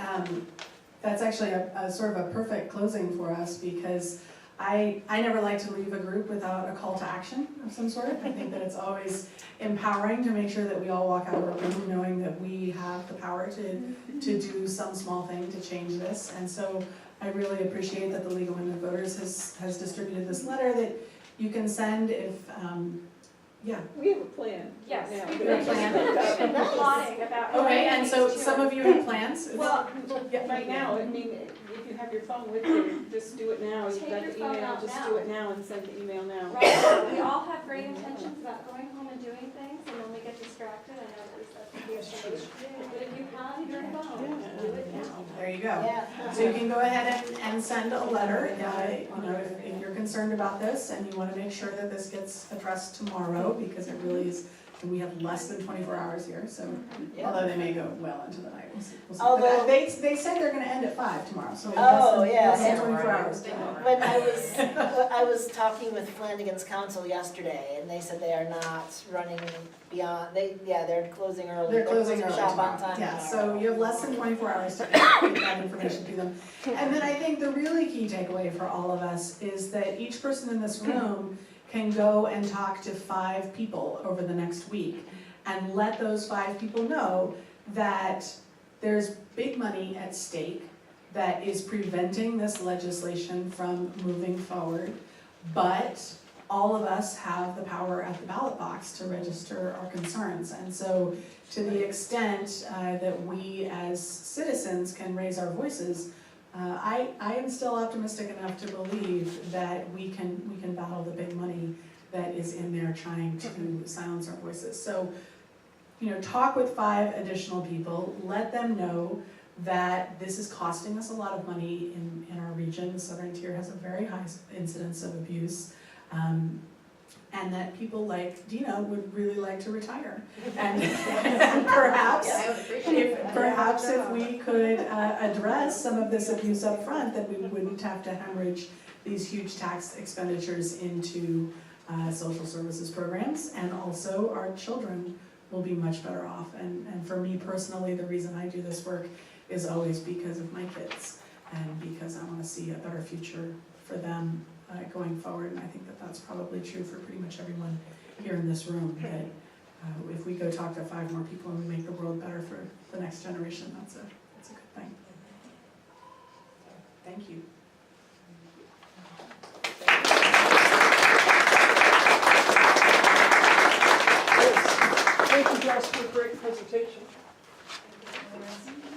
that's actually a sort of a perfect closing for us, because I never like to leave a group without a call to action of some sort. I think that it's always empowering to make sure that we all walk out of a room knowing that we have the power to do some small thing to change this. And so I really appreciate that the League of Women Voters has distributed this letter that you can send if, We have a plan. Yes. Yeah. We have a plan. Plotting about. Okay, and so some of you have plans? Well, right now, I mean, if you have your phone with you, just do it now. You've Take got your the phone email, out just now. do it now and send the email now. Right, we all have great intentions about going home and doing things, and when we get distracted, I know at least that can be a solution. But if you have your phone, do it now. There you go. Yeah. So you can go ahead and send a letter, if you're concerned about this and you want to make sure that this gets addressed tomorrow, because it really is, and we have less than 24 hours here, so, although they may go well into the night, we'll see. Although- But they said they're gonna end at 5 tomorrow, so Oh, less than yeah. 24 hours. When I was talking with Flanagan's council yesterday, and they said they are not running beyond, they're closing early. They're closing early shop on tomorrow, time yeah, tomorrow. so you have less than 24 hours to get that information to them. And then I think the really key takeaway for all of us is that each person in this room can go and talk to 5 people over the next week, and let those 5 people know that there's big money at stake that is preventing this legislation from moving forward, but all of us have the power at the ballot box to register our concerns. And so to the extent that we as citizens can raise our voices, I am still optimistic enough to believe that we can battle the big money that is in there trying to silence our voices. So, talk with 5 additional people, let them know that this is costing us a lot of money in our region. The Southern Tier has a very high incidence of abuse. And that people like Dina would really like to retire. And perhaps, Yeah, I would appreciate that. perhaps if we could address some of this abuse up front, that we wouldn't have to hemorrhage these huge tax expenditures into social services programs, and also our children will be much better off. And for me personally, the reason I do this work is always because of my kids, and because I want to see a better future for them going forward. And I think that that's probably true for pretty much everyone here in this room, that if we go talk to 5 more people and we make the world better for the next generation, that's a good thing. Thank you. Thank you guys for a great presentation.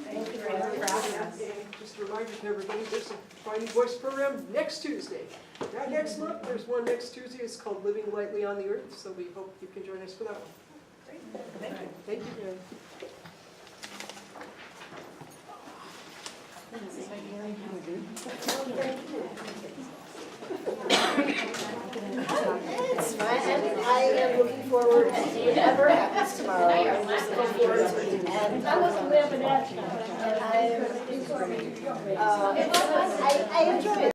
Thank you. And just a reminder to everybody, there's a Finding Voice program next Tuesday. Not next month, there's one next Tuesday. It's called Living Lightly on the Earth, so we hope you can join us for that one. Thank you. Thank you. It's fine, and I am looking forward to whatever happens tomorrow. I'm just looking forward to it. And I enjoy it.